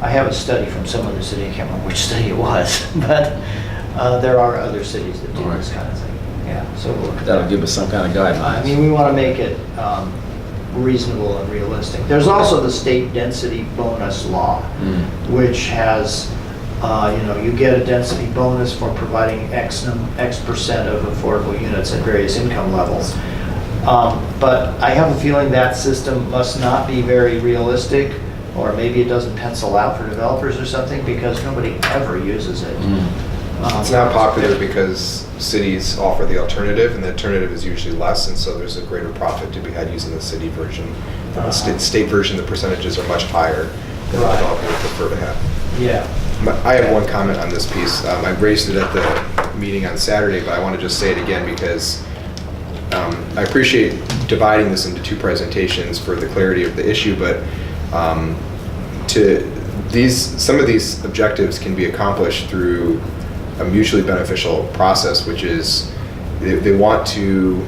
S6: I have a study from some other city, I can't remember which study it was, but there are other cities that do this kind of thing. Yeah, so we'll look at
S7: That'll
S6: that.
S7: give us some kind of guidelines.
S6: We want to make it reasonable and realistic. There's also the state density bonus law, which has you get a density bonus for providing X percent of affordable units at various income levels. But I have a feeling that system must not be very realistic, or maybe it doesn't pencil out for developers or something, because nobody ever uses it.
S3: It's not popular because cities offer the alternative, and the alternative is usually less, and so there's a greater profit to be had using the city version. The state version, the percentages are much higher than the developer would prefer to have.
S6: Yeah.
S3: I have one comment on this piece. I raised it at the meeting on Saturday, but I want to just say it again because I appreciate dividing this into two presentations for the clarity of the issue, but some of these objectives can be accomplished through a mutually beneficial process, which is they want to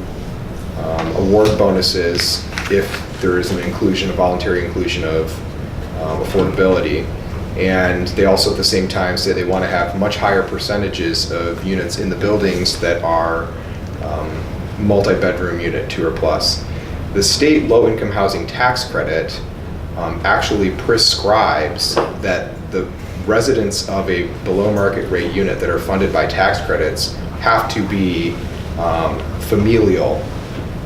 S3: award bonuses if there is an inclusion, a voluntary inclusion of affordability. And they also at the same time say they want to have much higher percentages of units in the buildings that are multi-bedroom unit, 2 or plus. The state low-income housing tax credit actually prescribes that the residents of a below market rate unit that are funded by tax credits have to be familial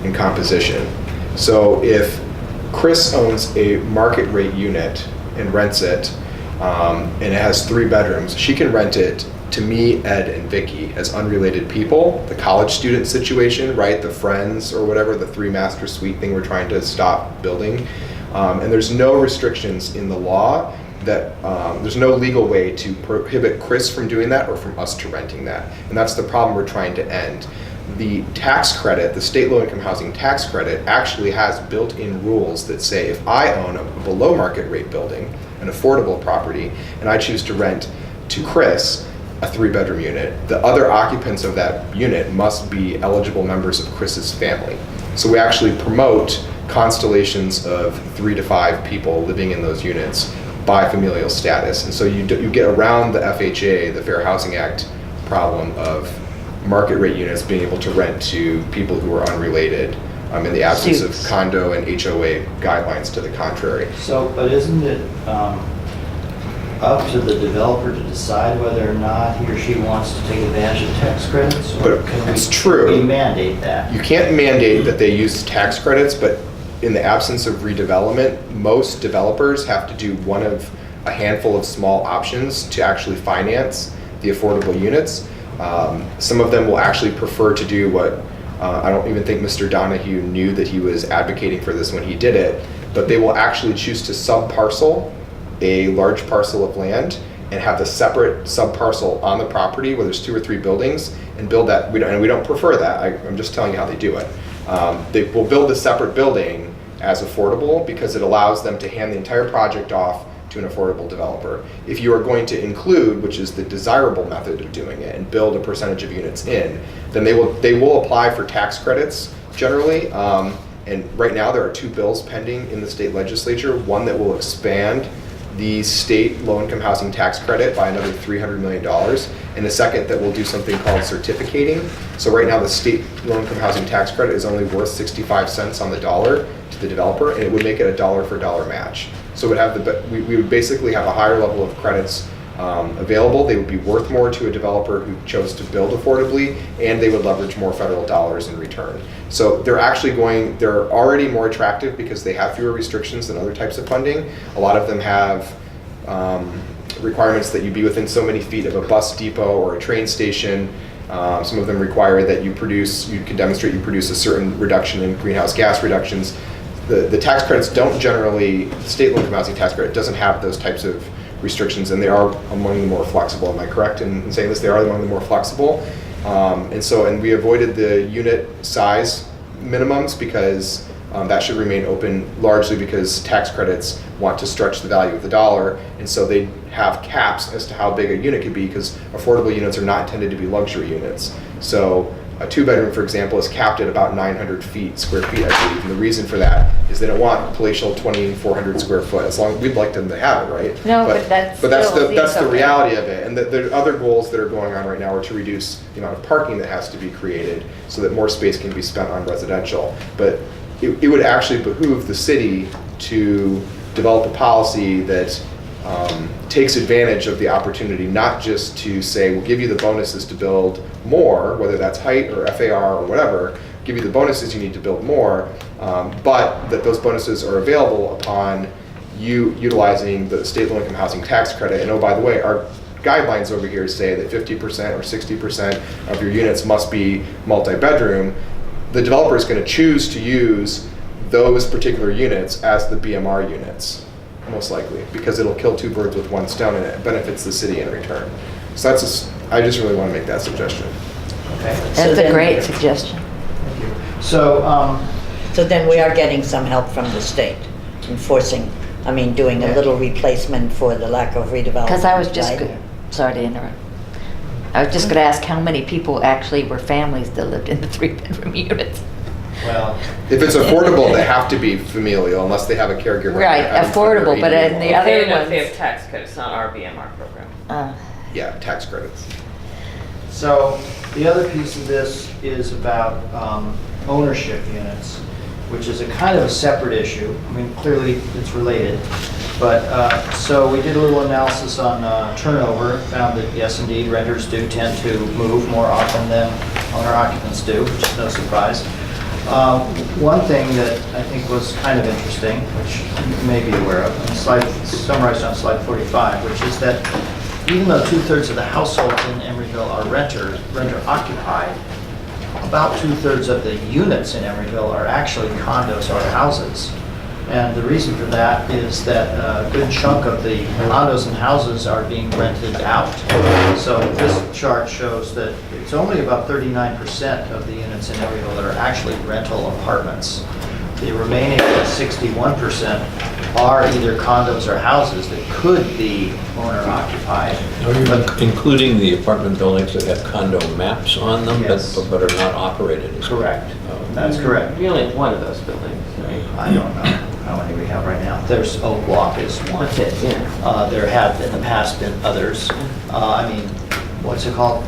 S3: in composition. So if Chris owns a market rate unit and rents it, and it has 3 bedrooms, she can rent it to me, Ed, and Vicky as unrelated people. The college student situation, right? The friends or whatever, the 3-master suite thing we're trying to stop building. And there's no restrictions in the law that there's no legal way to prohibit Chris from doing that or from us to renting that. And that's the problem we're trying to end. The tax credit, the state low-income housing tax credit, actually has built-in rules that say if I own a below market rate building, an affordable property, and I choose to rent to Chris a 3-bedroom unit, the other occupants of that unit must be eligible members of Chris's family. So we actually promote constellations of 3 to 5 people living in those units by familial status. And so you get around the FHA, the Fair Housing Act problem of market rate units being able to rent to people who are unrelated in the absence of condo and HOA guidelines to the contrary.
S6: So, but isn't it up to the developer to decide whether or not he or she wants to take advantage of tax credits? Or
S3: But
S6: can
S3: it's true.
S6: we mandate that?
S3: You can't mandate that they use tax credits, but in the absence of redevelopment, most developers have to do one of a handful of small options to actually finance the affordable units. Some of them will actually prefer to do what I don't even think Mr. Donahue knew that he was advocating for this when he did it, but they will actually choose to sub-parcel a large parcel of land and have the separate sub-parcel on the property where there's 2 or 3 buildings and build that. We don't prefer that. I'm just telling you how they do it. They will build a separate building as affordable because it allows them to hand the entire project off to an affordable developer. If you are going to include, which is the desirable method of doing it, and build a percentage of units in, then they will apply for tax credits generally. And right now there are 2 bills pending in the state legislature, one that will expand the state low-income housing tax credit by another $300 million, and a second that will do something called certificating. So right now the state low-income housing tax credit is only worth 65 cents on the dollar to the developer, and it would make it a dollar for dollar match. So it would have we would basically have a higher level of credits available. They would be worth more to a developer who chose to build affordably, and they would leverage more federal dollars in return. So they're already more attractive because they have fewer restrictions than other types of funding. A lot of them have requirements that you be within so many feet of a bus depot or a train station. Some of them require that you can demonstrate you produce a certain reduction in greenhouse gas reductions. The tax credits don't generally, the state low-income housing tax credit doesn't have those types of restrictions, and they are among the more flexible. Am I correct in saying this? They are among the more flexible. And we avoided the unit size minimums because that should remain open largely because tax credits want to stretch the value of the dollar, and so they have caps as to how big a unit could be because affordable units are not intended to be luxury units. So a 2-bedroom, for example, is capped at about 900 square feet, I believe. And the reason for that is they don't want palatial 2,400 square foot. As long as we'd like them to have it, right?
S4: No, but that's
S3: the reality of it. And the other goals that are going on right now are to reduce the amount of parking that has to be created so that more space can be spent on residential. But it would actually behoove the city to develop a policy that takes advantage of the opportunity, not just to say, we'll give you the bonuses to build more, whether that's height or FAR or whatever, give you the bonuses you need to build more, but that those bonuses are available upon you utilizing the state low-income housing tax credit. And oh, by the way, guidelines over here say that 50% or 60% of your units must be multi-bedroom, the developer is going to choose to use those particular units as the BMR units, most likely, because it'll kill two birds with one stone and it benefits the city in return. So I just really want to make that suggestion.
S6: Okay,
S4: That's a
S8: then-
S4: great suggestion.
S6: thank you. So,
S8: So then we are getting some help from the state, doing a
S6: Yeah.
S8: little replacement for the lack of redevelopment.
S4: Because I was just,
S8: right?
S4: sorry to interrupt. I was just going to ask how many people actually were families that lived in the 3-bedroom units.
S6: well,
S3: If it's affordable, they have to be familial unless they have a caregiver.
S4: Right,
S3: under
S4: affordable, but
S3: 80.
S4: in the
S2: If
S4: other
S2: they have
S4: ones.
S2: tax credits, not our BMR program.
S3: Yeah, tax credits.
S6: so the other piece of this is about ownership units, which is a kind of a separate issue. I mean, clearly it's related. But, so we did a little analysis on turnover, found that yes, indeed, renters do tend to move more often than owner occupants do, which is no surprise. One thing that I think was kind of interesting, which you may be aware of, summarized on slide 45, which is that even though 2/3 of the households in Emeryville are renter occupied, about 2/3 of the units in Emeryville are actually condos or houses. And the reason for that is that a good chunk of the condos and houses are being rented out. So this chart shows that it's only about 39% of the units in Emeryville that are actually rental apartments. The remaining 61% are either condos or houses that could be owner occupied.
S9: Are you including the apartment buildings that have condo maps on them
S6: Yes.
S9: but are not operated?
S6: Correct. That's correct.
S2: We only have one of those buildings, right?
S6: I don't know how many we have right now. There's Oak Walk is one.
S2: That's it, yeah.
S6: There have in the past been others. What's it called?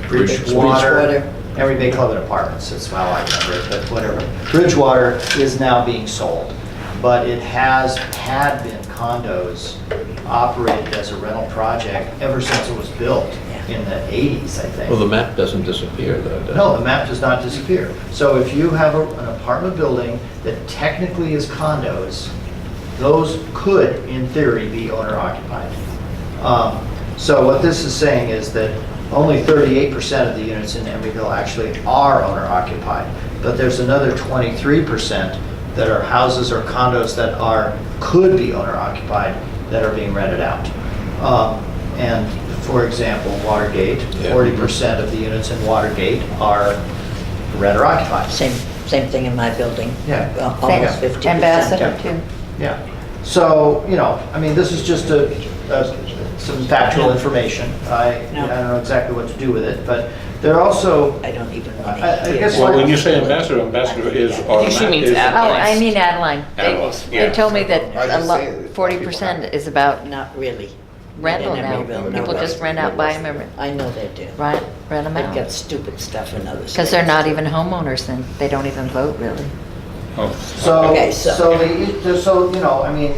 S6: Bridgewater. Emery Bay Club and Apartments, that's how I remember it, but whatever. Bridgewater is now being sold, but it had been condos operated as a rental project ever since it was built in the 80s, I think.
S9: Well, the map doesn't disappear though, does it?
S6: No, the map does not disappear. So if you have an apartment building that technically is condos, those could, in theory, be owner occupied. So what this is saying is that only 38% of the units in Emeryville actually are owner occupied, but there's another 23% that are houses or condos that could be owner occupied that are being rented out. And for example, Watergate,
S9: Yeah.
S6: 40% of the units in Watergate are renter occupied.
S8: Same thing in my building.
S6: Yeah.
S8: Almost 50%.
S4: Ambassador too.
S6: Yeah. So, this is just some factual information. I don't know exactly what to do with it, but there are also,
S8: I don't even
S6: I
S8: want to
S6: guess
S8: hear.
S1: Well, when you say ambassador is
S2: I think she means Adeline.
S4: Oh, I mean Adeline.
S1: Adeline,
S4: They
S1: yeah.
S4: told me that
S3: I just say that
S4: 40% is about
S8: Not really.
S4: rental
S8: In
S4: now.
S8: Emeryville, no.
S4: People just rent out, buy them,
S8: I know they do.
S4: rent them
S8: They've got
S4: out.
S8: stupid stuff in other states.
S4: Because they're not even homeowners then. They don't even vote really.
S8: Okay, so-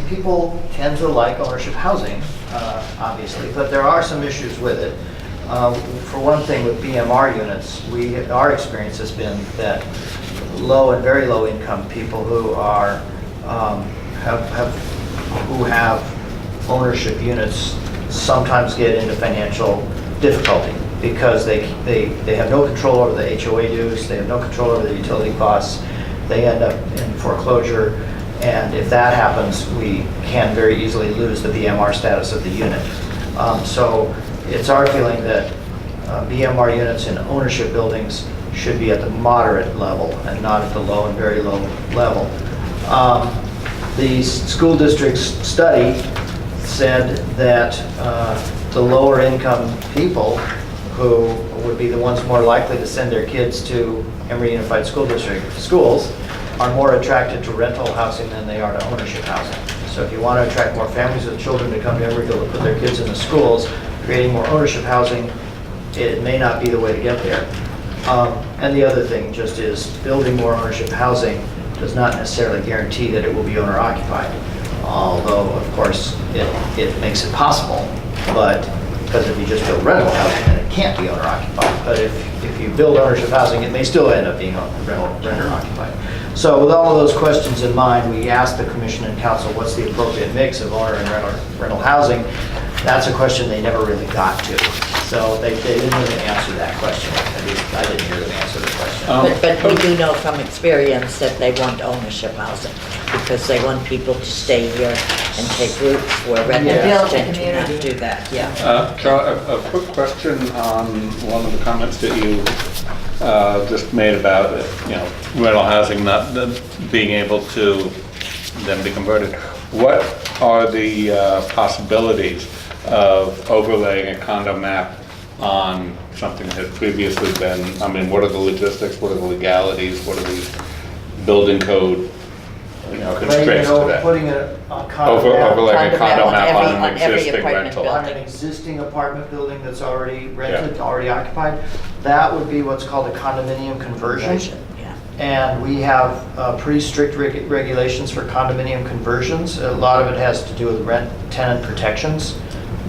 S6: people tend to like ownership housing, obviously, but there are some issues with it. For one thing, with BMR units, our experience has been that low and very low income people who have ownership units sometimes get into financial difficulty because they have no control over the HOA dues, they have no control over the utility costs, they end up in foreclosure, and if that happens, we can very easily lose the BMR status of the unit. So it's our feeling that BMR units in ownership buildings should be at the moderate level and not at the low and very low level. The school district's study said that the lower income people who would be the ones more likely to send their kids to Emory Unified School District schools are more attracted to rental housing than they are to ownership housing. So if you want to attract more families with children to come to Emeryville to put their kids in the schools, creating more ownership housing, it may not be the way to get there. And the other thing just is building more ownership housing does not necessarily guarantee that it will be owner occupied. Although, of course, it makes it possible, but because if you just build rental housing, then it can't be owner occupied. But if you build ownership housing, it may still end up being renter occupied. So with all of those questions in mind, we asked the commission and council what's the appropriate mix of owner and rental housing. That's a question they never really got to. So they didn't really answer that question. At least I didn't hear them answer the question.
S8: But we do know from experience that they want ownership housing, because they want people to stay here and take roots where
S4: build
S8: renters
S4: the
S8: tend to not
S4: community.
S8: do that, yeah.
S1: Charlie, a quick question on one of the comments that you just made about, rental housing not being able to then be converted. What are the possibilities of overlaying a condo map on something that had previously been, what are the logistics, what are the legalities, what are the building code, constraints to that?
S6: Putting a condo map
S1: Overlaying a condo map on an
S8: every
S1: existing
S8: apartment
S1: rental.
S8: building.
S6: on an existing apartment building that's already rented, already occupied, that would be what's called a condominium conversion.
S8: Yeah.
S6: And we have pretty strict regulations for condominium conversions. A lot of it has to do with tenant protections.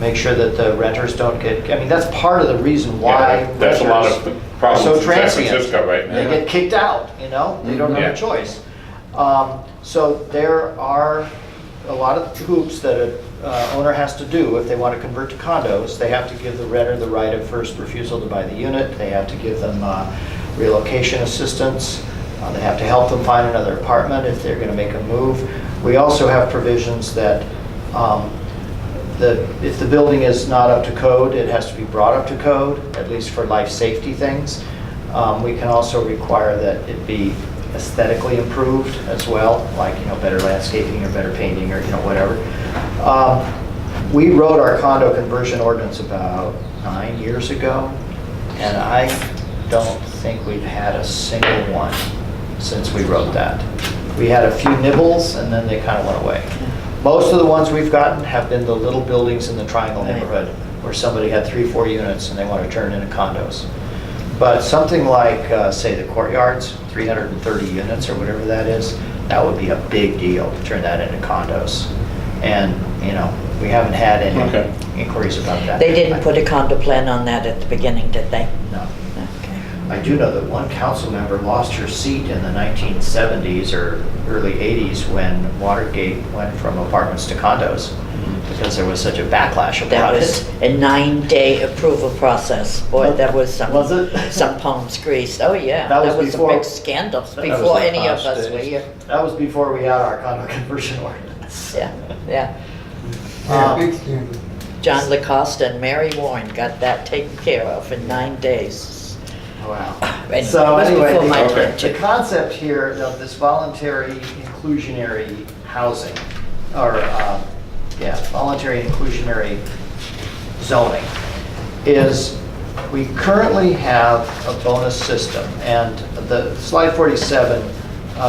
S6: Make sure that the renters don't get, that's part of the reason why
S1: Yeah, that's a lot of
S6: renters
S1: problems
S6: are so
S1: in San
S6: transient.
S1: Francisco right now.
S6: They get kicked out, they don't have
S1: Yeah.
S6: a choice. So there are a lot of hoops that an owner has to do if they want to convert to condos. They have to give the renter the right of first refusal to buy the unit. They have to give them relocation assistance. They have to help them find another apartment if they're going to make a move. We also have provisions that if the building is not up to code, it has to be brought up to code, at least for life safety things. We can also require that it be aesthetically improved as well, like, better landscaping or better painting or, whatever. We wrote our condo conversion ordinance about 9 years ago, and I don't think we've had a single one since we wrote that. We had a few nibbles and then they kind of went away. Most of the ones we've gotten have been the little buildings in the Triangle neighborhood where somebody had 3-4 units and they want to turn into condos. But something like, say, the Courtyards, 330 units or whatever that is, that would be a big deal to turn that into condos. And, we haven't had any inquiries about that.
S8: They didn't put a condo plan on that at the beginning, did they?
S6: No.
S8: Okay.
S6: I do know that one council member lost her seat in the 1970s or early 80s when Watergate went from apartments to condos because there was such a backlash
S8: That
S6: about
S8: was
S6: it.
S8: a 9-day approval process. Boy, that was some.
S6: Was it?
S8: Some palms greased. Oh, yeah.
S6: That was
S8: a
S6: before-
S8: big scandal,
S6: was
S8: before
S6: the
S8: any of
S6: past
S8: us were
S6: days.
S8: here.
S6: That was before we had our condo conversion ordinance.
S8: Yeah, yeah.
S5: Big scandal.
S8: John Lacoste and Mary Warren got that taken care of in 9 days.
S6: Wow.
S8: And
S6: So
S8: it was
S6: anyway,
S8: before my
S1: okay.
S8: time, too.
S6: the concept here of this voluntary inclusionary housing, or, voluntary inclusionary zoning, is we currently have a bonus system. And the slide 47,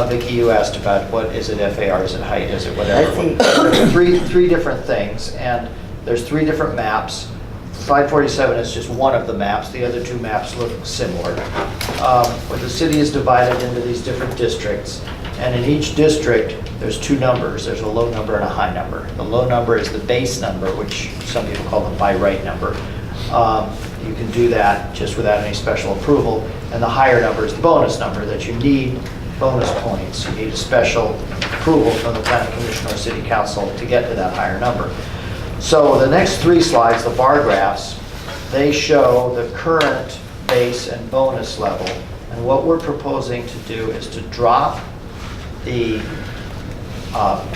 S6: Vicki, you asked about what is it, FAR, is it height, is it whatever? There's three different things, and there's 3 different maps. Slide 47 is just one of the maps. The other 2 maps look similar. Where the city is divided into these different districts, and in each district, there's 2 numbers. There's a low number and a high number. The low number is the base number, which some people call the by right number. You can do that just without any special approval. And the higher number is the bonus number, that you need bonus points. You need a special approval from the planning commission or city council to get to that higher number. So the next 3 slides, the bar graphs, they show the current base and bonus level. And what we're proposing to do is to drop the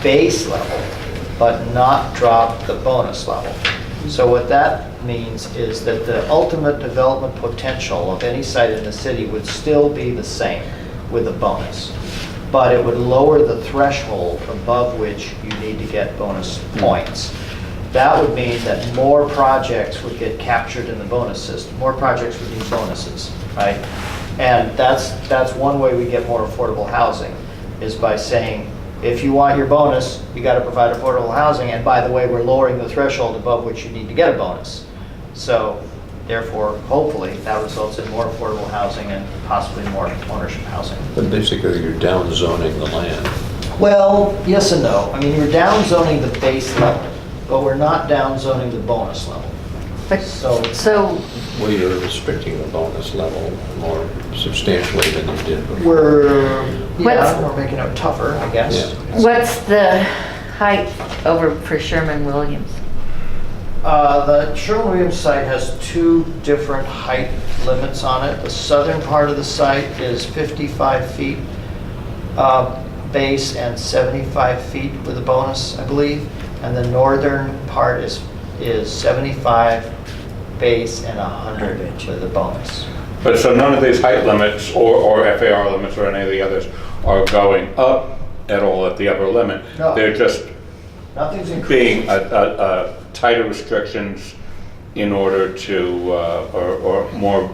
S6: base level, but not drop the bonus level. So what that means is that the ultimate development potential of any site in the city would still be the same with a bonus, but it would lower the threshold above which you need to get bonus points. That would mean that more projects would get captured in the bonus system. More projects would need bonuses, right? And that's one way we get more affordable housing, is by saying, if you want your bonus, you got to provide affordable housing. And by the way, we're lowering the threshold above which you need to get a bonus. So therefore, hopefully, that results in more affordable housing and possibly more ownership housing.
S9: But basically, you're down zoning the land.
S6: Well, yes and no. I mean, we're down zoning the base level, but we're not down zoning the bonus level. So
S9: Well, you're restricting the bonus level more substantially than you did before.
S6: we're making it tougher, I guess.
S9: Yeah.
S4: What's the height over for Sherman Williams?
S6: The Sherwin-Williams site has two different height limits on it. The southern part of the site is 55 feet base and 75 feet with a bonus, I believe. And the northern part is 75 base and 100 with a bonus.
S1: But so none of these height limits or FAR limits or any of the others are going up at all at the upper limit?
S6: No.
S1: They're just
S6: Nothing's increased.
S1: being tighter restrictions in order to, or more,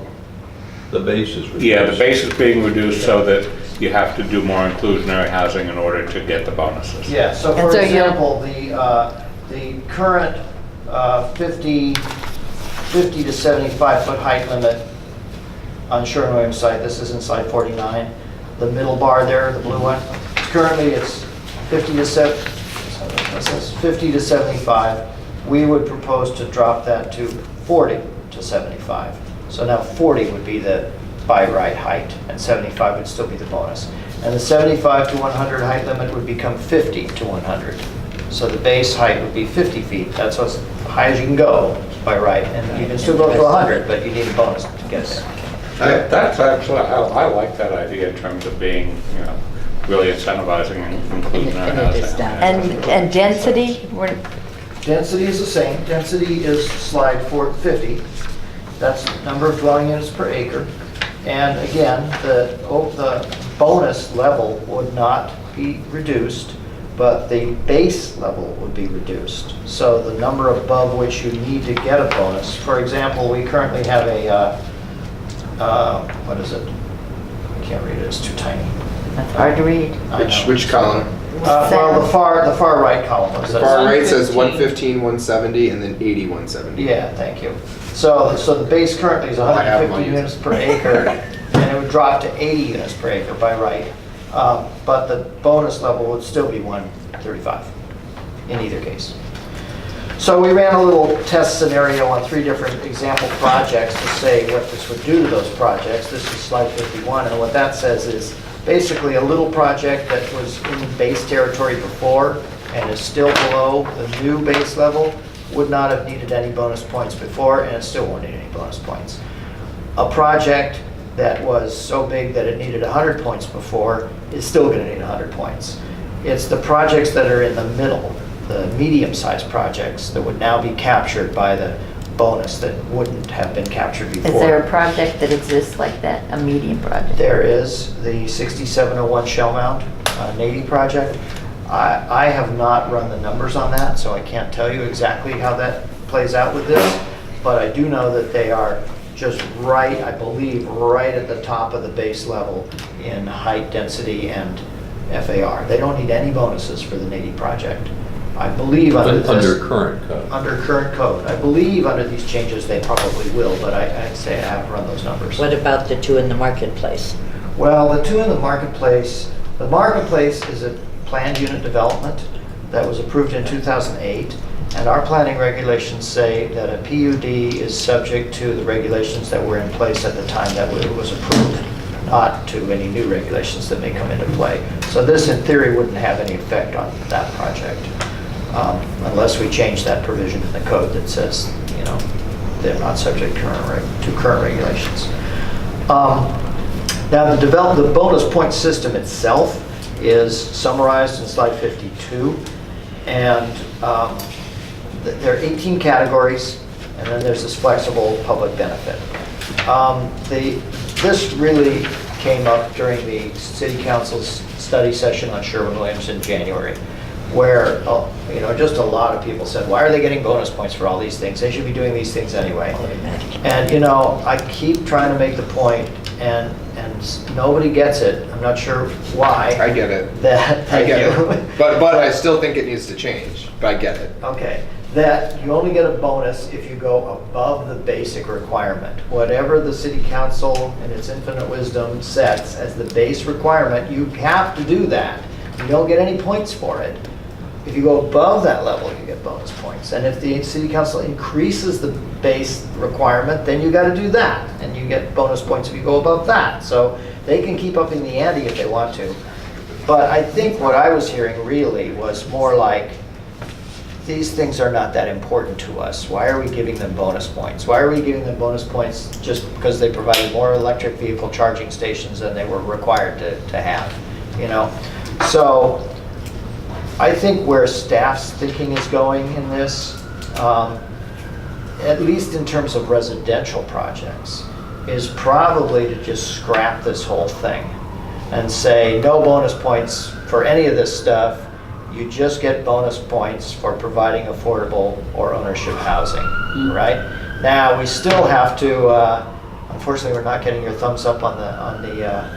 S9: The base is reduced.
S1: yeah, the base is being reduced so that you have to do more inclusionary housing in order to get the bonuses.
S6: Yeah, so
S4: And
S6: for
S4: so you-
S6: example, the current 50 to 75 foot height limit on Sherwin-Williams site, this is in slide 49, the middle bar there, the blue one, currently it's 50 to 75. We would propose to drop that to 40 to 75. So now 40 would be the by right height, and 75 would still be the bonus. And the 75 to 100 height limit would become 50 to 100. So the base height would be 50 feet. That's as high as you can go by right, and you can still go to 100, but you need a bonus to get there.
S1: That's actually, I like that idea in terms of being, really incentivizing inclusionary
S8: And it is
S1: housing.
S8: down.
S4: And density,
S6: Density is the same. Density is slide 450. That's number of dwelling units per acre. And again, the bonus level would not be reduced, but the base level would be reduced. So the number above which you need to get a bonus. For example, we currently have a, what is it? I can't read it, it's too tiny.
S4: that's hard to read.
S6: I know.
S3: Which column?
S6: Well, the far right column.
S3: The
S6: says-
S3: far right says
S2: 115.
S3: 115, 170, and then 80, 170.
S6: Yeah, thank you. So the base currently is
S3: I have
S6: 150
S3: mine.
S6: units per acre, and it would drop to 80 units per acre by right. But the bonus level would still be 135 in either case. So we ran a little test scenario on 3 different example projects to say what this would do to those projects. This is slide 51, and what that says is basically a little project that was in base territory before and is still below the new base level would not have needed any bonus points before, and it still won't need any bonus points. A project that was so big that it needed 100 points before is still going to need 100 points. It's the projects that are in the middle, the medium-sized projects, that would now be captured by the bonus that wouldn't have been captured before.
S4: Is there a project that exists like that, a medium project?
S6: There is the 6701 Shell Mound Navy project. I have not run the numbers on that, so I can't tell you exactly how that plays out with this, but I do know that they are just right, I believe, right at the top of the base level in height, density, and FAR. They don't need any bonuses for the Navy project. I believe under this.
S9: Under current code.
S6: Under current code. I believe under these changes they probably will, but I'd say I haven't run those numbers.
S8: What about the two in the marketplace?
S6: Well, the 2 in the marketplace is a planned unit development that was approved in 2008, and our planning regulations say that a PUD is subject to the regulations that were in place at the time that it was approved, not to any new regulations that may come into play. So this, in theory, wouldn't have any effect on that project, unless we change that provision in the code that says, they're not subject to current regulations. Now, the bonus point system itself is summarized in slide 52, and there are 18 categories, and then there's this flexible public benefit. This really came up during the City Council's study session on Sherwin-Williams in January, where just a lot of people said, why are they getting bonus points for all these things? They should be doing these things anyway. And I keep trying to make the point, and nobody gets it. I'm not sure why.
S3: I get it.
S6: I
S3: get it. But I still think it needs to change, but I get it.
S6: Okay, that you only get a bonus if you go above the basic requirement. Whatever the city council in its infinite wisdom sets as the base requirement, you have to do that. You don't get any points for it. If you go above that level, you get bonus points. And if the city council increases the base requirement, then you got to do that. And you get bonus points if you go above that. So they can keep upping the ante if they want to. But I think what I was hearing really was more like, these things are not that important to us. Why are we giving them bonus points? Why are we giving them bonus points just because they provided more electric vehicle charging stations than they were required to have, you know? So I think where staff's thinking is going in this, at least in terms of residential projects, is probably to just scrap this whole thing and say no bonus points for any of this stuff. You just get bonus points for providing affordable or ownership housing, right? Now, we still have to, unfortunately, we're not getting your thumbs up on the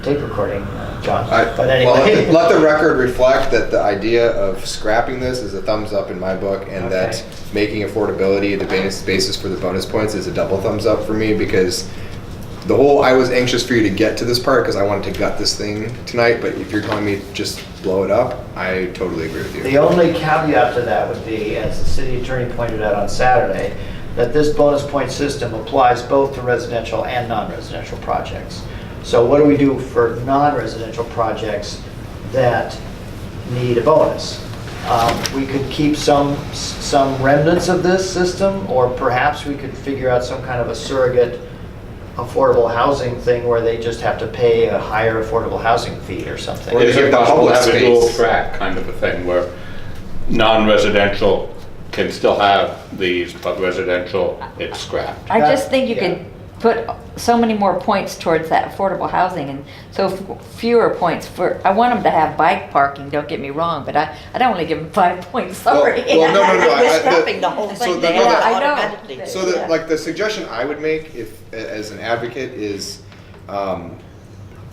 S6: tape recording, John. But anyway.
S3: Well, let the record reflect that the idea of scrapping this is a thumbs up in my book, and that making affordability the basis for the bonus points is a double thumbs up for me, because I was anxious for you to get to this part because I wanted to gut this thing tonight, but if you're telling me just blow it up, I totally agree with you.
S6: The only caveat to that would be, as the city attorney pointed out on Saturday, that this bonus point system applies both to residential and non-residential projects. So what do we do for non-residential projects that need a bonus? We could keep some remnants of this system, or perhaps we could figure out some kind of a surrogate affordable housing thing where they just have to pay a higher affordable housing fee or something.
S3: Or
S1: Is it
S3: give them
S1: possible to
S3: public
S1: have a dual
S3: space.
S1: track kind of a thing where non-residential can still have these, but residential, it's scrapped?
S4: I just think you could put so many more points towards that affordable housing, and so fewer points for, I want them to have bike parking, don't get me wrong, but I don't want to give them 5 points, sorry.
S3: Well, no.
S8: We're scrapping the whole
S3: so
S8: thing.
S3: the-
S8: They
S3: no,
S8: have
S3: the-
S8: to
S4: I know.
S8: automatically.
S3: So the suggestion I would make, if as an advocate, is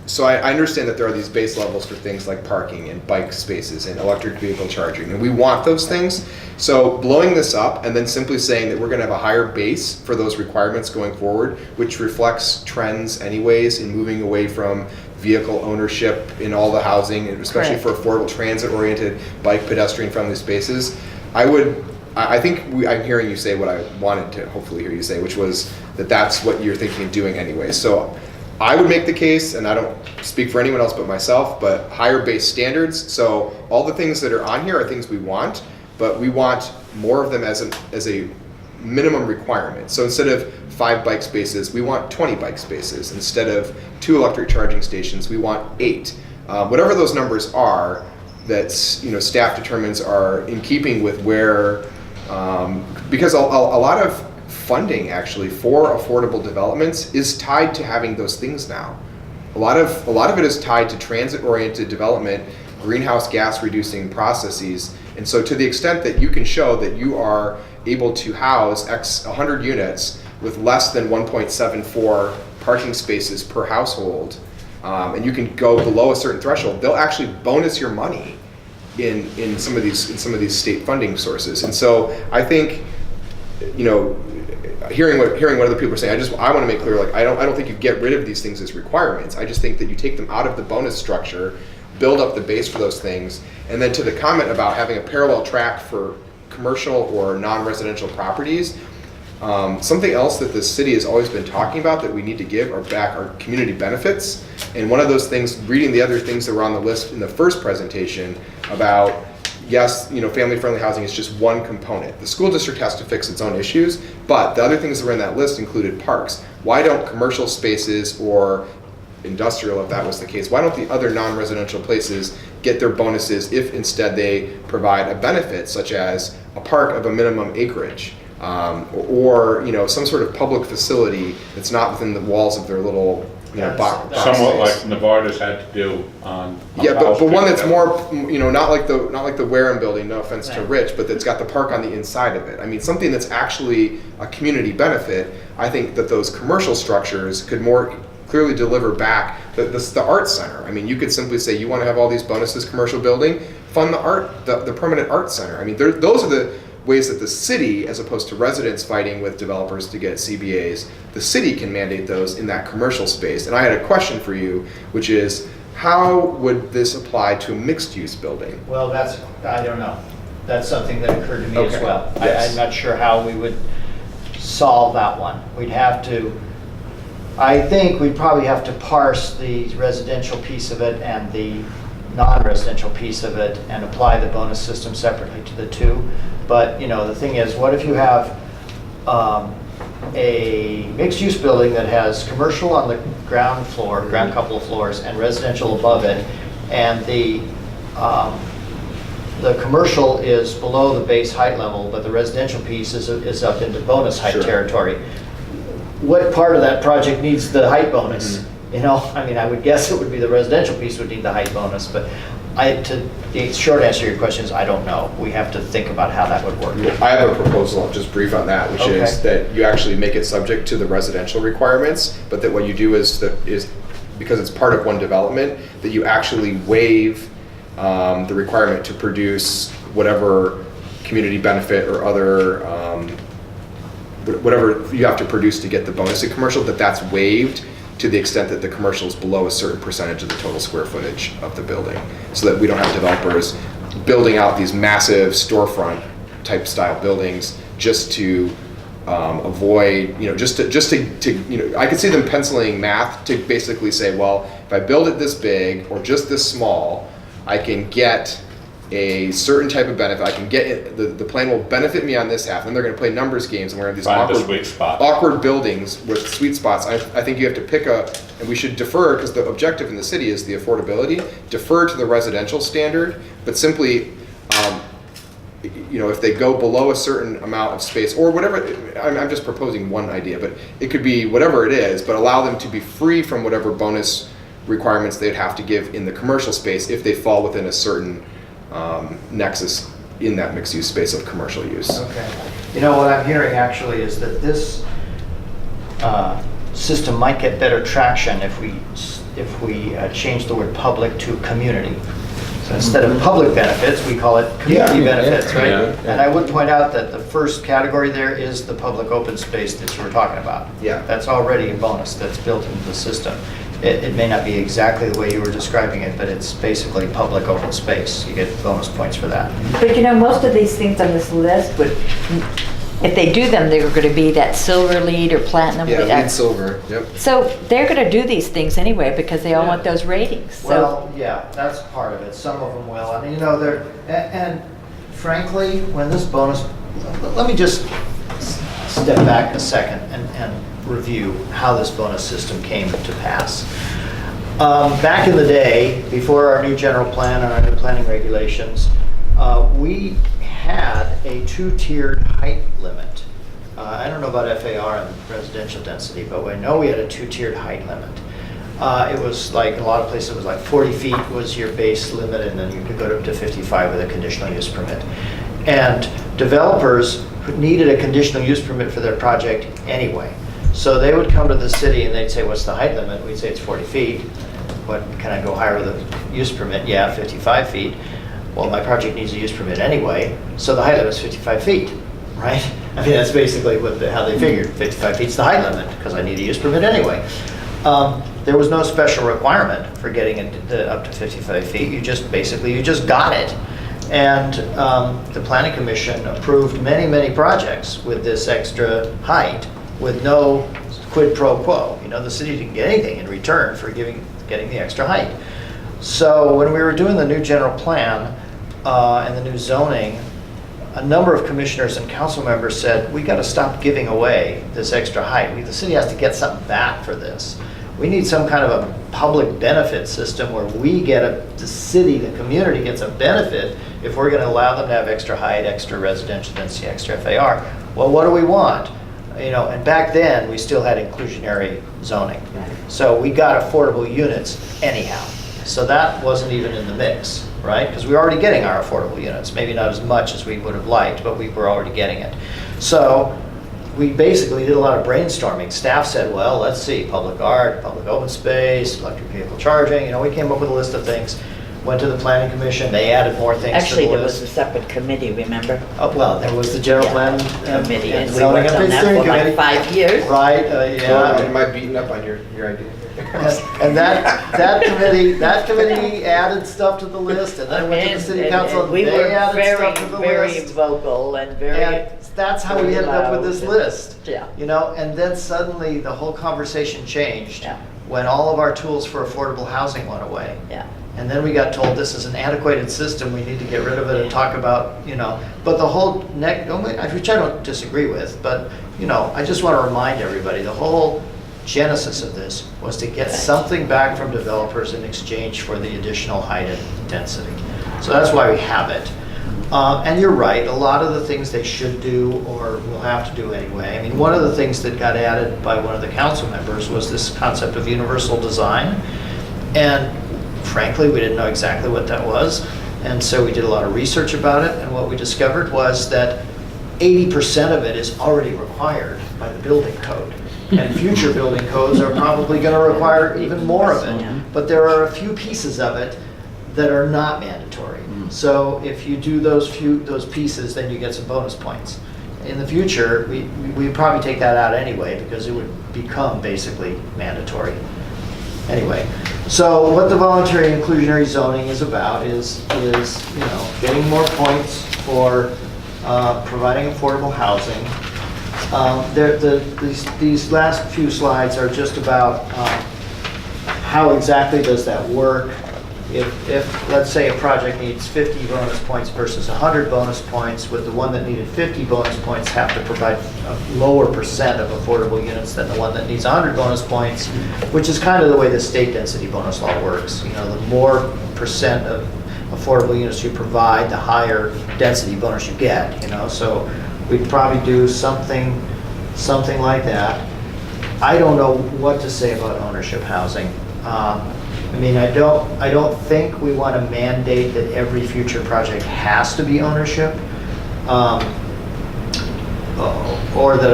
S3: so I understand that there are these base levels for things like parking and bike spaces and electric vehicle charging, and we want those things. So blowing this up and then simply saying that we're going to have a higher base for those requirements going forward, which reflects trends anyways in moving away from vehicle ownership in all the housing, and especially for affordable transit-oriented bike pedestrian-friendly spaces. I think I'm hearing you say what I wanted to hopefully hear you say, which was that that's what you're thinking of doing anyway. So I would make the case, and I don't speak for anyone else but myself, but higher base standards. So all the things that are on here are things we want, but we want more of them as a minimum requirement. So instead of 5 bike spaces, we want 20 bike spaces. Instead of 2 electric charging stations, we want 8. Whatever those numbers are, that staff determines are in keeping with where, because a lot of funding actually for affordable developments is tied to having those things now. A lot of it is tied to transit-oriented development, greenhouse gas reducing processes, and so to the extent that you can show that you are able to house 100 units with less than 1.74 parking spaces per household, and you can go below a certain threshold, they'll actually bonus your money in some of these state funding sources. And so I think, hearing what other people are saying, I want to make clear, like, I don't think you get rid of these things as requirements. I just think that you take them out of the bonus structure, build up the base for those things, and then to the comment about having a parallel track for commercial or non-residential properties, something else that the city has always been talking about that we need to give are community benefits. And one of those things, reading the other things that were on the list in the first presentation about, yes, family-friendly housing is just one component. The school district has to fix its own issues, but the other things that were in that list included parks. Why don't commercial spaces or industrial, if that was the case, why don't the other non-residential places get their bonuses if instead they provide a benefit such as a park of a minimum acreage, or some sort of public facility that's not within the walls of their little box
S1: Somewhat
S3: space.
S1: like Nevada's had to do on
S3: Yeah,
S1: Powell
S3: but one
S1: Street.
S3: that's more, not like the Wareham building, no offense to Rich, but that's got the park on the inside of it. I mean, something that's actually a community benefit. I think that those commercial structures could more clearly deliver back the art center. I mean, you could simply say, you want to have all these bonuses, commercial building, fund the permanent art center. I mean, those are the ways that the city, as opposed to residents fighting with developers to get CBAs, the city can mandate those in that commercial space. And I had a question for you, which is, how would this apply to a mixed-use building?
S6: Well, I don't know. That's something that occurred to me as
S3: Okay.
S6: well.
S3: Yes.
S6: I'm not sure how we would solve that one. I think we'd probably have to parse the residential piece of it and the non-residential piece of it and apply the bonus system separately to the two. But, you know, the thing is, what if you have a mixed-use building that has commercial on the ground floor, ground couple of floors, and residential above it, and the commercial is below the base height level, but the residential piece is up into bonus height
S3: Sure.
S6: territory. What part of that project needs the height bonus? You know, I mean, I would guess it would be the residential piece would need the height bonus, but the short answer to your question is I don't know. We have to think about how that would work.
S3: I have a proposal, I'll just brief on that, which is
S6: Okay.
S3: that you actually make it subject to the residential requirements, but that what you do is because it's part of one development, that you actually waive the requirement to produce whatever community benefit or other, whatever you have to produce to get the bonus in commercial, that's waived to the extent that the commercial is below a certain percentage of the total square footage of the building, so that we don't have developers building out these massive storefront type style buildings just to avoid, you know, just to, you know, I could see them penciling math to basically say, well, if I build it this big or just this small, I can get a certain type of benefit. I can get it, the plan will benefit me on this half. And they're going to play numbers games, and we're going to have
S1: Find the
S3: these
S1: sweet spot.
S3: awkward buildings with sweet spots. I think you have to pick and we should defer, because the objective in the city is the affordability. Defer to the residential standard, but simply, you know, if they go below a certain amount of space or whatever, I'm just proposing one idea, but it could be whatever it is, but allow them to be free from whatever bonus requirements they'd have to give in the commercial space if they fall within a certain nexus in that mixed-use space of commercial use.
S6: Okay. You know, what I'm hearing actually is that this system might get better traction if we change the word public to community. So instead of public benefits, we call it community benefits, right?
S1: Yeah.
S6: And I would point out that the first category there is the public open space that you were talking about.
S3: Yeah.
S6: That's already a bonus that's built into the system. It may not be exactly the way you were describing it, but it's basically public open space. You get bonus points for that.
S4: But you know, most of these things on this list would, if they do them, they're going to be that silver lead or platinum
S3: Yeah,
S4: lead.
S3: lead silver, yep.
S4: So they're going to do these things anyway because they all want those ratings. So
S6: Well, yeah, that's part of it. Some of them will. I mean, you know, and frankly, when this bonus, let me just step back a second and review how this bonus system came to pass. Back in the day, before our new general plan and our new planning regulations, we had a two-tiered height limit. I don't know about FAR and residential density, but I know we had a two-tiered height limit. It was like, in a lot of places, it was like 40 feet was your base limit, and then you could go up to 55 with a conditional use permit. And developers needed a conditional use permit for their project anyway. So they would come to the city and they'd say, what's the height limit? We'd say it's 40 feet. What, can I go higher with a use permit? Yeah, 55 feet. Well, my project needs a use permit anyway, so the height limit is 55 feet, right? I mean, that's basically how they figured. 55 feet's the height limit, because I need a use permit anyway. There was no special requirement for getting it up to 55 feet. You just got it. And the Planning Commission approved many, many projects with this extra height with no quid pro quo. You know, the city didn't get anything in return for getting the extra height. So when we were doing the new general plan and the new zoning, a number of commissioners and council members said, we got to stop giving away this extra height. The city has to get something back for this. We need some kind of a public benefit system where we get the city, the community gets a benefit if we're going to allow them to have extra height, extra residential density, extra FAR. Well, what do we want? You know, and back then we still had inclusionary zoning. So we got affordable units anyhow. So that wasn't even in the mix, right? Because we were already getting our affordable units. Maybe not as much as we would have liked, but we were already getting it. So we basically did a lot of brainstorming. Staff said, well, let's see, public art, public open space, electric vehicle charging. You know, we came up with a list of things. Went to the Planning Commission, they added more things
S8: Actually,
S6: to the
S8: there was
S6: list.
S8: a separate committee, remember?
S6: Oh, well, there was the general
S8: Yeah,
S6: plan
S8: committee, and we
S6: zoning
S8: worked on
S6: update
S8: that
S6: steering
S8: for like
S6: committee.
S8: 5 years.
S6: Right, yeah.
S3: Am I beating up on your idea?
S6: And that committee added stuff to the list, and then went to the city council, and
S8: we were
S6: they added
S8: very,
S6: stuff to the
S8: very
S6: list.
S8: vocal and very.
S6: And that's how we ended up with this
S8: loud.
S6: list.
S8: Yeah.
S6: You know, and then suddenly the whole conversation changed
S8: Yeah.
S6: when all of our tools for affordable housing went away.
S8: Yeah.
S6: And then we got told this is an antiquated system, we need to get rid of it and talk about, but the whole which I don't disagree with, but, I just want to remind everybody, the whole genesis of this was to get something back from developers in exchange for the additional height and density. So that's why we have it. And you're right, a lot of the things they should do or will have to do anyway. I mean, one of the things that got added by one of the council members was this concept of universal design. And frankly, we didn't know exactly what that was. And so we did a lot of research about it. And what we discovered was that 80% of it is already required by the building code. And future building codes are probably going to require even more of it. But there are a few pieces of it that are not mandatory. So if you do those pieces, then you get some bonus points. In the future, we'd probably take that out anyway because it would become basically mandatory. Anyway, so what the voluntary inclusionary zoning is about is getting more points for providing affordable housing. These last few slides are just about how exactly does that work. If let's say a project needs 50 bonus points versus 100 bonus points, would the one that needed 50 bonus points have to provide a lower percent of affordable units than the one that needs 100 bonus points, which is kind of the way the state density bonus law works. The more percent of affordable units you provide, the higher density bonus you get. So we'd probably do something like that. I don't know what to say about ownership housing. I don't think we want to mandate that every future project has to be ownership, or that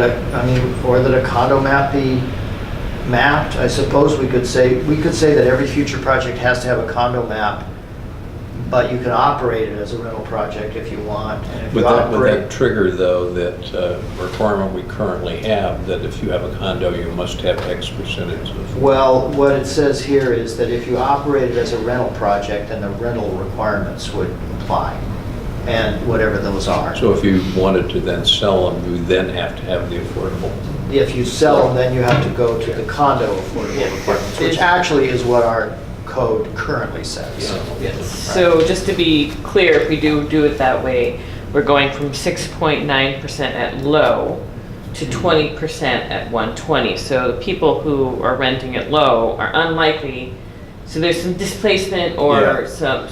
S6: a condo map be mapped. I suppose we could say that every future project has to have a condo map, but you can operate it as a rental project if you want. And if
S9: Would that trigger, though, that requirement we currently have, that if you have a condo, you must have X percentage of...
S6: Well, what it says here is that if you operate it as a rental project, then the rental requirements would apply, and whatever those are.
S9: So if you wanted to then sell them, you then have to have the affordable...
S6: If you sell them, then you have to go to the condo affordable requirements, which actually is what our code currently says.
S2: So just to be clear, if we do it that way, we're going from 6.9% at low to 20% at 120. So the people who are renting at low are unlikely, so there's some displacement or so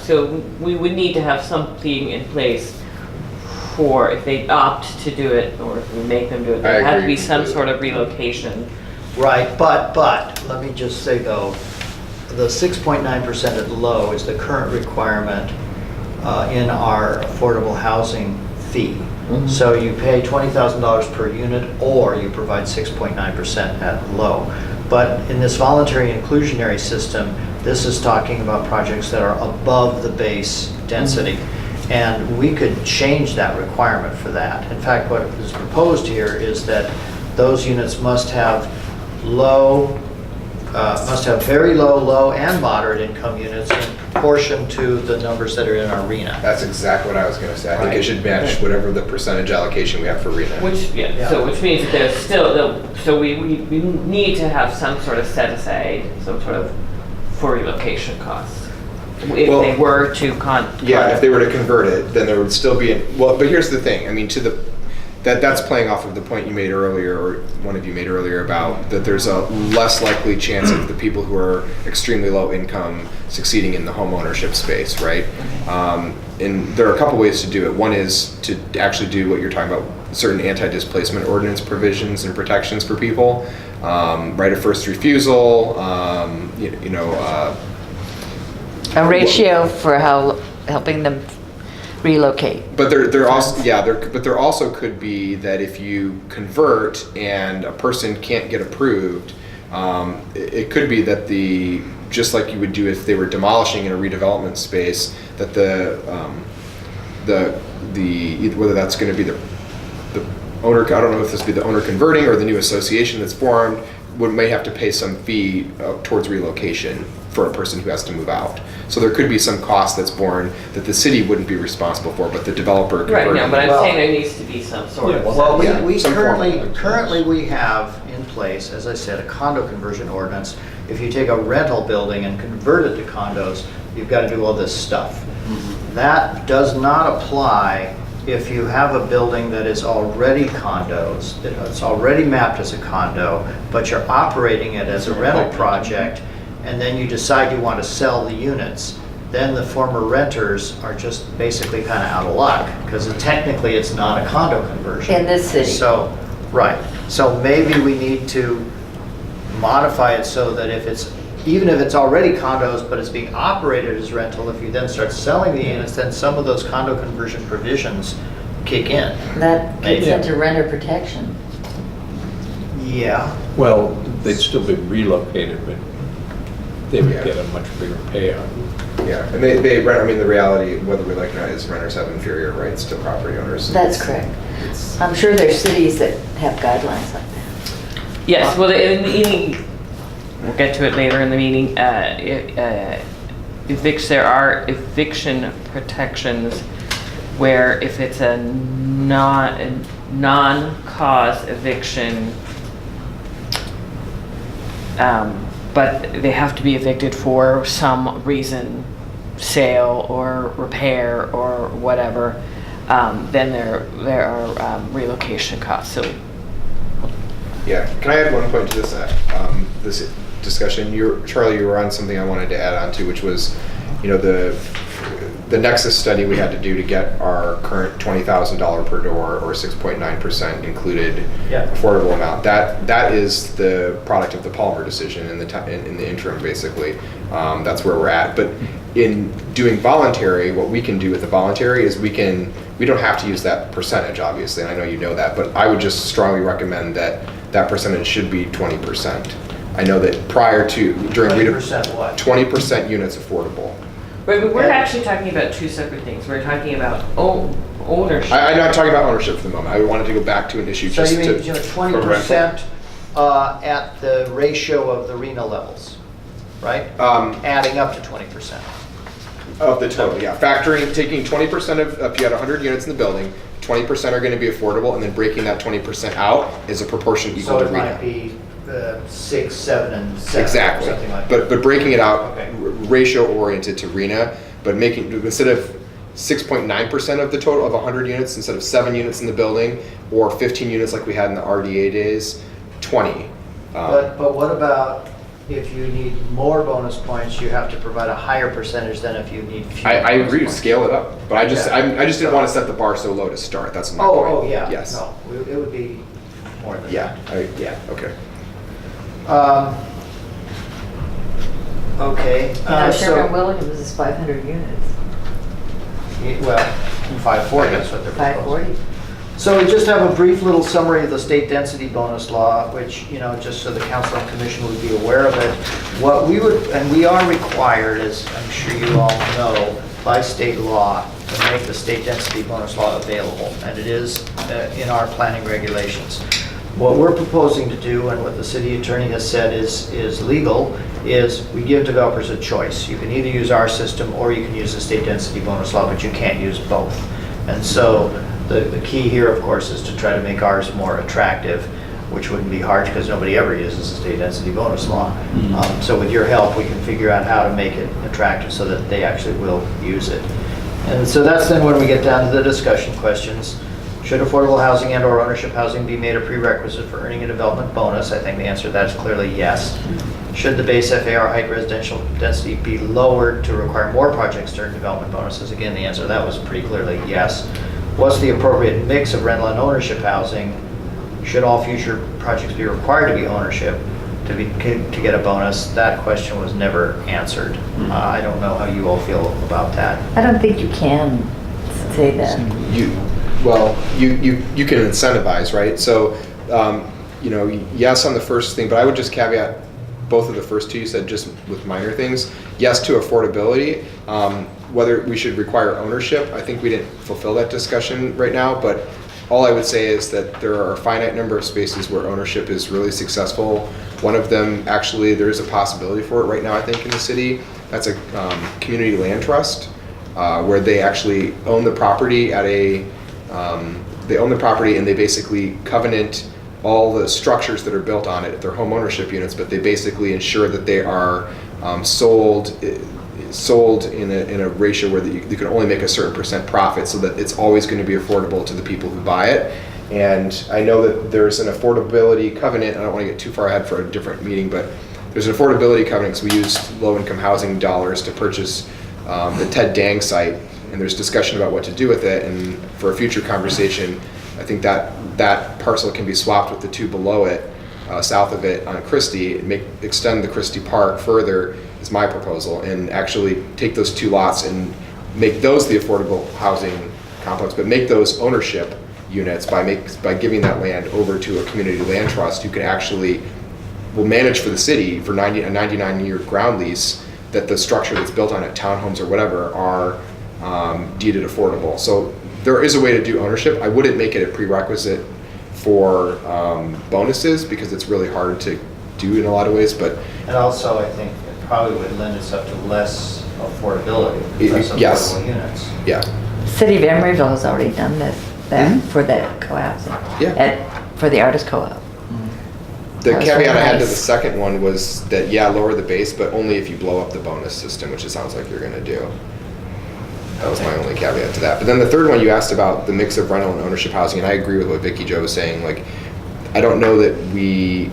S2: we would need to have something in place for if they opt to do it or if we make them do it, there had to be some sort of relocation.
S6: Right, but let me just say though, the 6.9% at low is the current requirement in our affordable housing fee. So you pay $20,000 per unit or you provide 6.9% at low. But in this voluntary inclusionary system, this is talking about projects that are above the base density. And we could change that requirement for that. In fact, what is proposed here is that those units must have very low, and moderate income units in proportion to the numbers that are in our RENA.
S3: That's exactly what I was going to say. I think it should match whatever the percentage allocation we have for RENA.
S2: Which means that there's still, so we need to have some sort of set aside, some sort of for relocation costs. If they were to
S3: if they were to convert it, then there would still be, but here's the thing, that's playing off of the point you made earlier, or one of you made earlier, about that there's a less likely chance of the people who are extremely low income succeeding in the home ownership space, right? And there are a couple ways to do it. One is to actually do what you're talking about, certain anti-displacement ordinance provisions and protections for people, right of first refusal,
S4: A ratio for helping them relocate.
S3: But there also could be that if you convert and a person can't get approved, it could be that just like you would do if they were demolishing in a redevelopment space, that whether that's going to be the owner, I don't know if this would be the owner converting or the new association that's formed, may have to pay some fee towards relocation for a person who has to move out. So there could be some cost that's borne that the city wouldn't be responsible for, but the developer converting.
S2: Right, no, but I'm saying there needs to be some sort of...
S6: Well, we currently we have in place, as I said, a condo conversion ordinance. If you take a rental building and convert it to condos, you've got to do all this stuff. That does not apply if you have a building that is already condos, it's already mapped as a condo, but you're operating it as a rental project, and then you decide you want to sell the units. Then the former renters are just basically kind of out of luck, because technically it's not a condo conversion.
S4: In this city.
S6: So, right. So maybe we need to modify it so that if it's, even if it's already condos, but it's being operated as rental, if you then start selling the units, then some of those condo conversion provisions kick in.
S4: That gets into renter protection.
S6: Yeah.
S9: Well, they'd still be relocated, but they would get a much bigger payout.
S3: Yeah, and they rent, I mean, the reality, whether we like it or not, is renters have inferior rights to property owners.
S4: That's correct. I'm sure there's cities that have guidelines like that.
S2: Yes, well, in the meeting, we'll get to it later in the meeting, there are eviction protections where if it's a non-cause eviction, but they have to be evicted for some reason, sale or repair or whatever, then there are relocation costs. So,
S3: Yeah, can I add one point to this discussion? Charlie, you were on something I wanted to add on to, which was, the Nexus study we had to do to get our current $20,000 per door or 6.9% included affordable amount. That is the product of the Palmer decision in the interim, basically. That's where we're at. But in doing voluntary, what we can do with the voluntary is we don't have to use that percentage, obviously, and I know you know that, but I would just strongly recommend that percentage should be 20%. I know that during
S6: 20% what?
S3: 20% units affordable.
S2: but we're actually talking about two separate things. We're talking about ownership.
S3: I'm not talking about ownership for the moment. I wanted to go back to an issue
S6: So
S3: just
S6: you mean,
S3: to.
S6: 20% at the ratio of the RENA levels, right? Adding up to 20%.
S3: Of the total, yeah. Taking 20% of, if you had 100 units in the building, 20% are going to be affordable, and then breaking that 20% out is a proportion equal
S6: So
S3: to
S6: it
S3: RENA.
S6: might be 6, 7, and 7.
S3: Exactly.
S6: Or something like that.
S3: But breaking it out,
S6: Okay.
S3: ratio oriented to RENA, but instead of 6.9% of the total of 100 units, instead of 7 units in the building, or 15 units like we had in the RDA days, 20.
S6: But what about if you need more bonus points, you have to provide a higher percentage than if you need fewer?
S3: I agree to
S6: bonus
S3: scale it up, but I just didn't want to set the bar so low to start. That's my point.
S6: Oh, yeah.
S3: Yes.
S6: No, it would be more than
S3: Yeah.
S6: that.
S3: Yeah. Okay.
S6: Okay.
S4: Sherman Williams is 500 units.
S6: Well, 540, that's what they're proposing.
S4: 540.
S6: So we just have a brief little summary of the state density bonus law, which, just so the council and commission would be aware of it. What we would, and we are required, as I'm sure you all know, by state law to make the state density bonus law available, and it is in our planning regulations. What we're proposing to do, and what the city attorney has said is legal, is we give developers a choice. You can either use our system or you can use the state density bonus law, but you can't use both. And so the key here, of course, is to try to make ours more attractive, which wouldn't be hard because nobody ever uses the state density bonus law. So with your help, we can figure out how to make it attractive so that they actually will use it. And so that's then when we get down to the discussion questions. Should affordable housing and/or ownership housing be made a prerequisite for earning a development bonus? I think the answer to that is clearly yes. Should the base FAR height residential density be lowered to require more projects to earn development bonuses? Again, the answer to that was pretty clearly yes. What's the appropriate mix of rental and ownership housing? Should all future projects be required to be ownership to get a bonus? That question was never answered. I don't know how you all feel about that.
S4: I don't think you can say that.
S3: You can incentivize, right? So, yes on the first thing, but I would just caveat both of the first two you said just with minor things. Yes to affordability. Whether we should require ownership, I think we didn't fulfill that discussion right now, but all I would say is that there are a finite number of spaces where ownership is really successful. One of them, actually, there is a possibility for it right now, I think, in the city. That's a community land trust, where they actually own the property at they own the property and they basically covenant all the structures that are built on it. They're home ownership units, but they basically ensure that they are sold sold in a ratio where you can only make a certain percent profit, so that it's always going to be affordable to the people who buy it. And I know that there's an affordability covenant. I don't want to get too far ahead for a different meeting, but there's an affordability covenant because we used low-income housing dollars to purchase the Ted Dang site, and there's discussion about what to do with it. And for a future conversation, I think that parcel can be swapped with the two below it, south of it on Christie, extend the Christie Park further is my proposal, and actually take those two lots and make those the affordable housing complex, but make those ownership units by giving that land over to a community land trust who can actually will manage for the city for a 99-year ground lease, that the structure that's built on it, townhomes or whatever, are deeded affordable. So there is a way to do ownership. I wouldn't make it a prerequisite for bonuses because it's really hard to do in a lot of ways, but
S6: And also, I think it probably would lend itself to less affordability, less
S3: Yes.
S6: affordable units.
S3: yeah.
S4: City of Emeryville has already done this, for that co-housing.
S3: Yeah.
S4: For the artist co-op.
S3: The
S4: That was
S3: caveat
S4: really
S3: I had to the
S4: nice.
S3: second one was that, yeah, lower the base, but only if you blow up the bonus system, which it sounds like you're gonna do. That was my only caveat to that. But then the third one, you asked about the mix of rental and ownership housing, and I agree with what Vicky Jo was saying. Like, I don't know that we,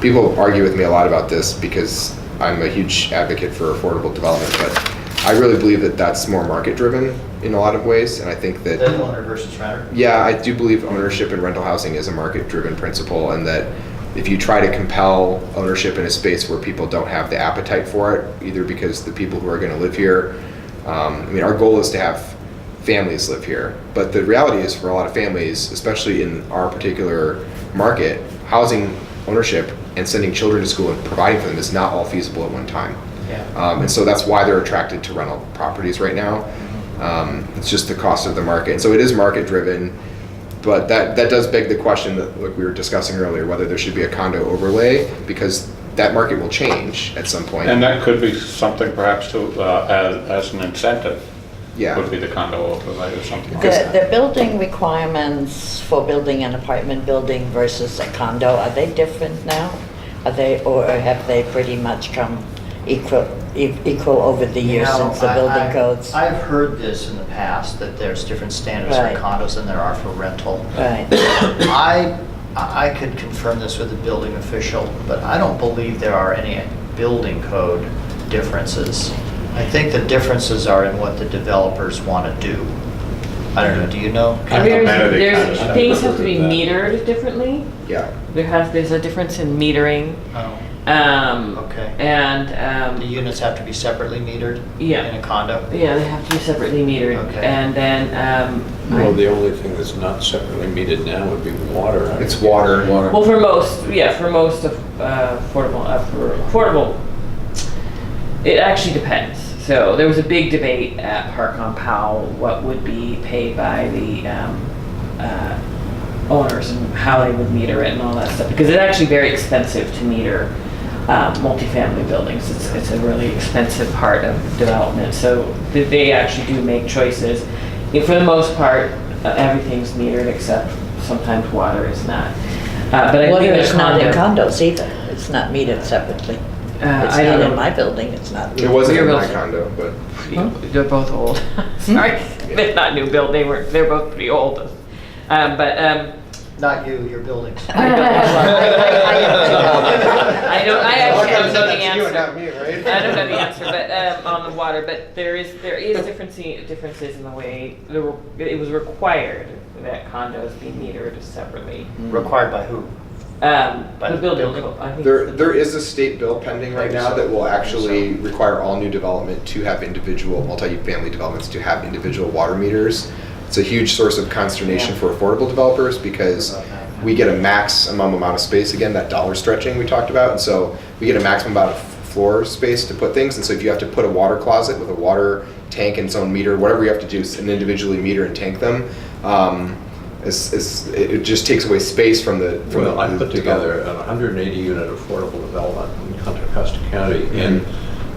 S3: people argue with me a lot about this because I'm a huge advocate for affordable development, but I really believe that that's more market driven in a lot of ways, and I think that
S6: The owner versus renter.
S3: yeah, I do believe ownership in rental housing is a market-driven principle, and that if you try to compel ownership in a space where people don't have the appetite for it, either because the people who are going to live here, I mean, our goal is to have families live here, but the reality is for a lot of families, especially in our particular market, housing ownership and sending children to school and providing for them is not all feasible at one time.
S6: Yeah.
S3: And so that's why they're attracted to rental properties right now. It's just the cost of the market. And so it is market driven, but that does beg the question that, like we were discussing earlier, whether there should be a condo overlay, because that market will change at some point.
S1: And that could be something perhaps to, as an incentive,
S3: Yeah.
S1: would be the condo overlay or something like
S8: The,
S1: that.
S8: the building requirements for building an apartment building versus a condo, are they different now? Are they, or have they pretty much come equal over the years
S6: You know,
S8: since the building codes?
S6: I've heard this in the past, that there's different standards
S8: Right.
S6: for condos than there are for rental.
S8: Right.
S6: I could confirm this with the building official, but I don't believe there are any building code differences. I think the differences are in what the developers want to do. I don't know, do you know?
S1: Kind of amenity kind of stuff.
S2: Things have to be metered differently.
S3: Yeah.
S2: There's a difference in metering.
S6: Oh, okay.
S2: And,
S6: The units have to be separately metered
S2: Yeah.
S6: in a condo?
S2: yeah, they have to be separately metered.
S6: Okay.
S2: And then,
S9: Well, the only thing that's not separately metered now would be water.
S3: It's water.
S2: well, for most of affordable, it actually depends. So there was a big debate at Park on Powell, what would be paid by the owners and how they would meter it and all that stuff, because it's actually very expensive to meter multifamily buildings. It's a really expensive part of development, so they actually do make choices. For the most part, everything's metered except sometimes water is not. But I
S8: Water
S2: think
S8: is
S2: the
S8: not in
S2: condo-
S8: condos either. It's not metered separately. It's
S2: I
S8: not
S2: don't
S8: in
S2: know.
S8: my building, it's not.
S3: It wasn't in
S2: We're
S3: my
S2: both-
S3: condo, but
S2: They're both old. Sorry, they're not new build. They're both pretty old.
S6: Not you, your buildings.
S2: I don't. I actually don't know the
S3: You and not
S2: answer.
S3: me, right?
S2: I don't know the answer, but on the water. But there is differences in the way it was required that condos be metered separately.
S6: Required by who? By
S2: The
S6: the
S2: building
S6: building.
S2: code, I think.
S3: There is a state bill pending right now that will actually require all new development to have individual, multi-family developments to have individual water meters. It's a huge source of consternation for affordable developers because we get a maximum amount of space, again, that dollar stretching we talked about, and so we get a maximum amount of floor space to put things, and so if you have to put a water closet with a water tank and its own meter, whatever you have to do and individually meter and tank them, it just takes away space from the
S9: Well, I put together
S3: developer.
S9: an 180 unit affordable development in Contra Costa County, and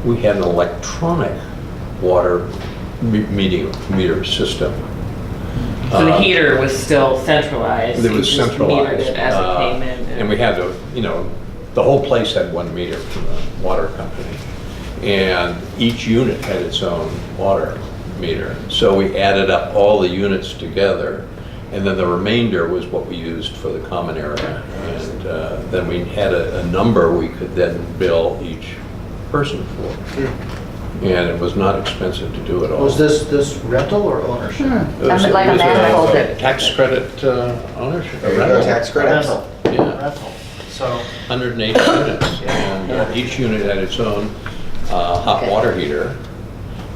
S9: we had an electronic water meter system.
S2: So the heater was still centralized.
S9: It was
S2: You just
S9: centralized.
S2: metered it as it came in.
S9: And we had to, the whole place had one meter from the water company. And each unit had its own water meter. So we added up all the units together, and then the remainder was what we used for the common area. And then we had a number we could then bill each person for. And it was not expensive to do it all.
S6: Was this rental or ownership?
S9: It was-
S4: Like a
S9: it was
S4: manifold that-
S9: tax credit ownership.
S3: There you go, tax credits.
S6: Rental.
S9: Yeah.
S6: Rental. So,
S9: 108 units, and each unit had its own hot
S8: Okay.
S9: water heater,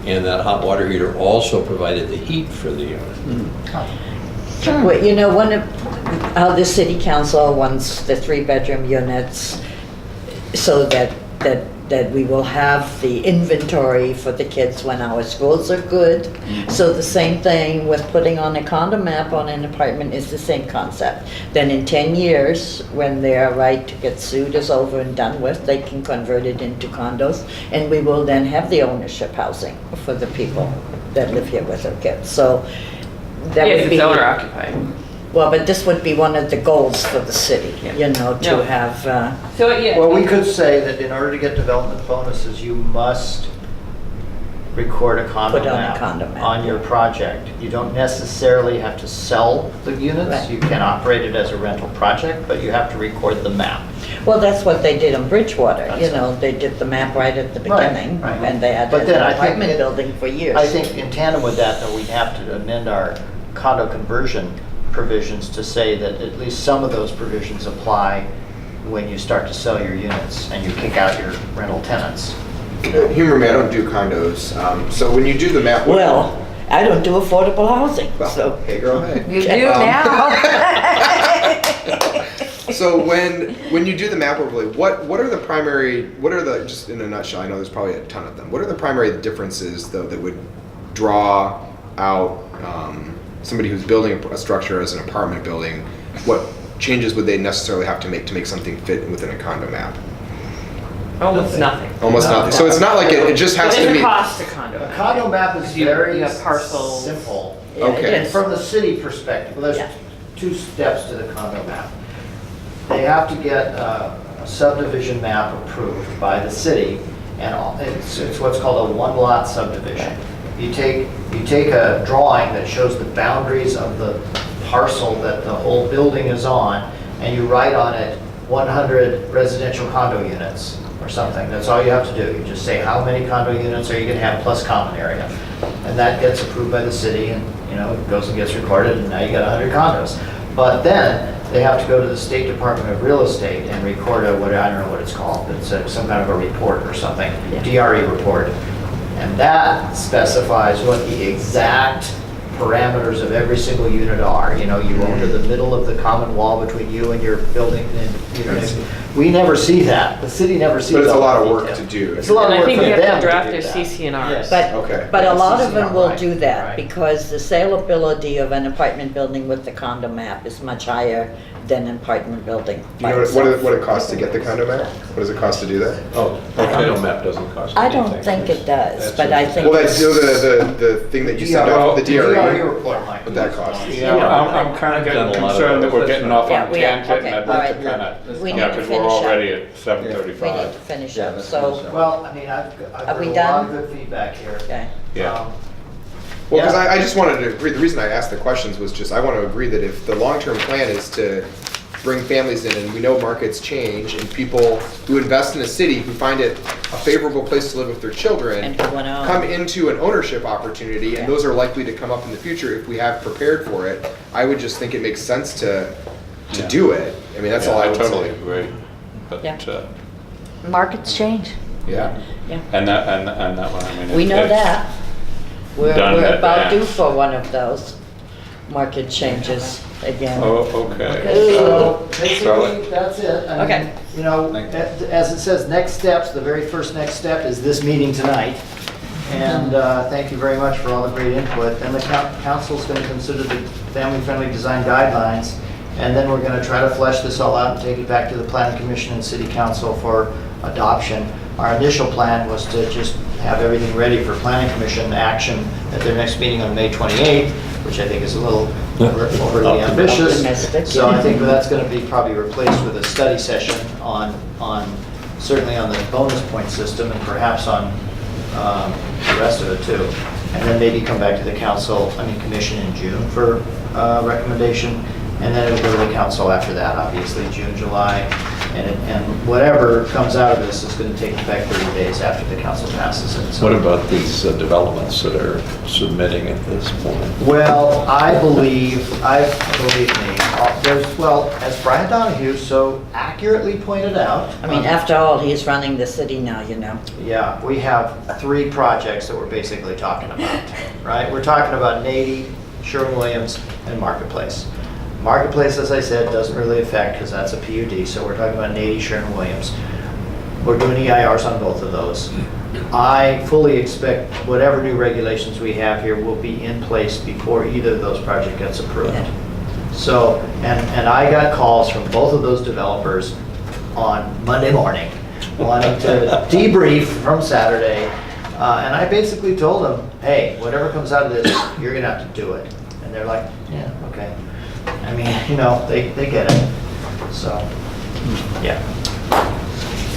S9: and that hot water heater also provided the heat for the unit.
S8: Well, you know, one of, how the city council wants the 3-bedroom units so that we will have the inventory for the kids when our schools are good. So the same thing with putting on a condo map on an apartment is the same concept. Then in 10 years, when their right to get sued is over and done with, they can convert it into condos, and we will then have the ownership housing for the people that live here with their kids. So that
S2: Yes,
S8: would be.
S2: it's owner occupied.
S8: Well, but this would be one of the goals for the city, you know,
S2: No.
S8: to have,
S2: So, yeah.
S6: well, we could say that in order to get development bonuses, you must record a condo
S8: Put on a
S6: map
S8: condo map.
S6: on your project. You don't necessarily have to sell the units.
S8: Right.
S6: You can operate it as a rental project, but you have to record the map.
S8: well, that's what they did in Bridgewater, you
S6: That's
S8: know, they did the map right at the
S6: Right,
S8: beginning,
S6: right.
S8: and they had
S6: But
S8: an
S6: then I think
S8: apartment
S6: it-
S8: building for years.
S6: I think in tandem with that, though, we'd have to amend our condo conversion provisions to say that at least some of those provisions apply when you start to sell your units and you kick out your rental tenants.
S3: Humor me, I don't do condos. So when you do the map,
S8: Well, I don't do affordable housing,
S3: well,
S8: so.
S3: hey girl, hey.
S4: You do now.
S3: So when you do the map overlay, what are the just in a nutshell? I know there's probably a ton of them. What are the primary differences though that would draw out somebody who's building a structure as an apartment building? What changes would they necessarily have to make something fit within a condo map?
S2: Almost nothing.
S3: Almost nothing. So it's not like it just has
S2: But
S3: to
S2: there's
S3: be.
S2: a cost to condo.
S6: A condo map is very
S2: You have parcels.
S6: simple.
S8: Yeah, it
S3: Okay.
S6: And
S8: is.
S6: from the city perspective, well,
S8: Yeah.
S6: there's 2 steps to the condo map. They have to get a subdivision map approved by the city, and it's what's called a 1-lot subdivision. You take a drawing that shows the boundaries of the parcel that the whole building is on, and you write on it 100 residential condo units or something. That's all you have to do. You just say how many condo units are you gonna have plus common area. And that gets approved by the city, and, you know, it goes and gets recorded, and now you got 100 condos. But then, they have to go to the State Department of Real Estate and record I don't know what it's called, but it's some kind of a report or something, DRE report. And that specifies what the exact parameters of every single unit are. You know, you own to the middle of the common wall between you and your building, and, you know, we never see that. The city never sees
S3: But it's a
S6: all
S3: lot
S6: that
S3: of work
S6: detail.
S3: to do.
S6: It's a lot
S2: And
S6: of
S2: I
S6: work
S2: think
S6: for
S2: we
S6: them
S2: have to draft
S6: do
S2: their
S6: that.
S2: CCNRs.
S6: Yes.
S8: But,
S3: Okay.
S8: but a lot of them will
S6: Right,
S8: do that,
S6: right.
S8: because the saleability of an apartment building with the condo map is much higher than an apartment building
S3: Do
S8: by
S3: you know
S8: itself.
S3: what it costs to get the condo map? What does it cost to do that?
S9: Oh, the condo map doesn't cost
S8: I
S9: anything.
S8: don't think it does,
S9: That's
S8: but
S9: a-
S8: I think.
S3: Well, that's the thing that you send
S6: DRE
S3: out, the DRE.
S6: report, Mike.
S3: What that costs.
S1: Yeah, I'm kind of
S9: I've done
S1: getting
S9: a lot of
S1: concerned that
S9: those.
S1: we're getting off
S8: Yeah,
S1: on
S8: we are.
S1: tangent, and
S8: Okay,
S1: I'd
S8: all
S1: like
S8: right.
S1: to kind of,
S8: We
S1: yeah,
S8: need to
S1: because we're
S8: finish up.
S1: already at
S8: We need
S1: 7:35.
S8: to finish
S7: Yeah,
S8: up,
S7: let's
S8: so,
S7: finish up.
S6: Well, I mean, I've
S8: Are
S6: heard
S8: we
S6: a lot
S8: done?
S6: of good feedback here.
S8: okay.
S1: Yeah.
S3: Well, because
S6: Yeah.
S3: I just wanted to agree, the reason I asked the questions was just, I want to agree that if the long-term plan is to bring families in, and we know markets change, and people who invest in a city, who find it a favorable place to live with their children,
S8: And who wanna own.
S3: come into an ownership opportunity, and
S8: Yeah.
S3: those are likely to come up in the future if we have prepared for it, I would just think it makes sense to
S1: Yeah.
S3: do it. I mean, that's
S1: Yeah,
S3: all I would
S1: totally
S3: say.
S1: agree. But,
S8: Yeah.
S4: Markets change.
S3: Yeah.
S1: and that one, I mean.
S8: We know
S1: it's-
S8: that. We're
S1: Done in
S8: about due
S1: advance.
S8: for one of those market changes again.
S1: Oh, okay.
S6: So basically,
S1: Charlotte?
S6: that's it. I mean,
S8: Okay.
S6: You know,
S7: Thank you.
S6: as it says, next steps, the very first next step is this meeting tonight. And thank you very much for all the great input. And the council's going to consider the family-friendly design guidelines. And then we're going to try to flesh this all out and take it back to the planning commission and city council for adoption. Our initial plan was to just have everything ready for planning commission action at their next meeting on May 28th. which I think is a little overly ambitious.
S8: Optimistic.
S6: So I think that's going to be probably replaced with a study session certainly on the bonus point system and perhaps on the rest of it too. And then maybe come back to the commission in June for recommendation. And then it'll go to the council after that, obviously, June, July. And whatever comes out of this is going to take effect 30 days after the council passes it. So-
S9: What about these developments that are submitting at this point?
S6: Well, believe me, as Brian Donahue so accurately pointed out.
S8: I mean, after all, he's running the city now, you know.
S6: Yeah, we have 3 projects that we're basically talking about, right? We're talking about Nady, Sherwin-Williams, and Marketplace. Marketplace, as I said, doesn't really affect because that's a PUD, so we're talking about Nady, Sherwin-Williams. We're doing EIRs on both of those. I fully expect whatever new regulations we have here will be in place before either of those projects gets approved.
S8: Yeah.
S6: So, and I got calls from both of those developers on Monday morning, wanting to debrief from Saturday. And I basically told them, hey, whatever comes out of this, you're gonna have to do it. And they're like, yeah, okay. I mean, they get it. So, yeah.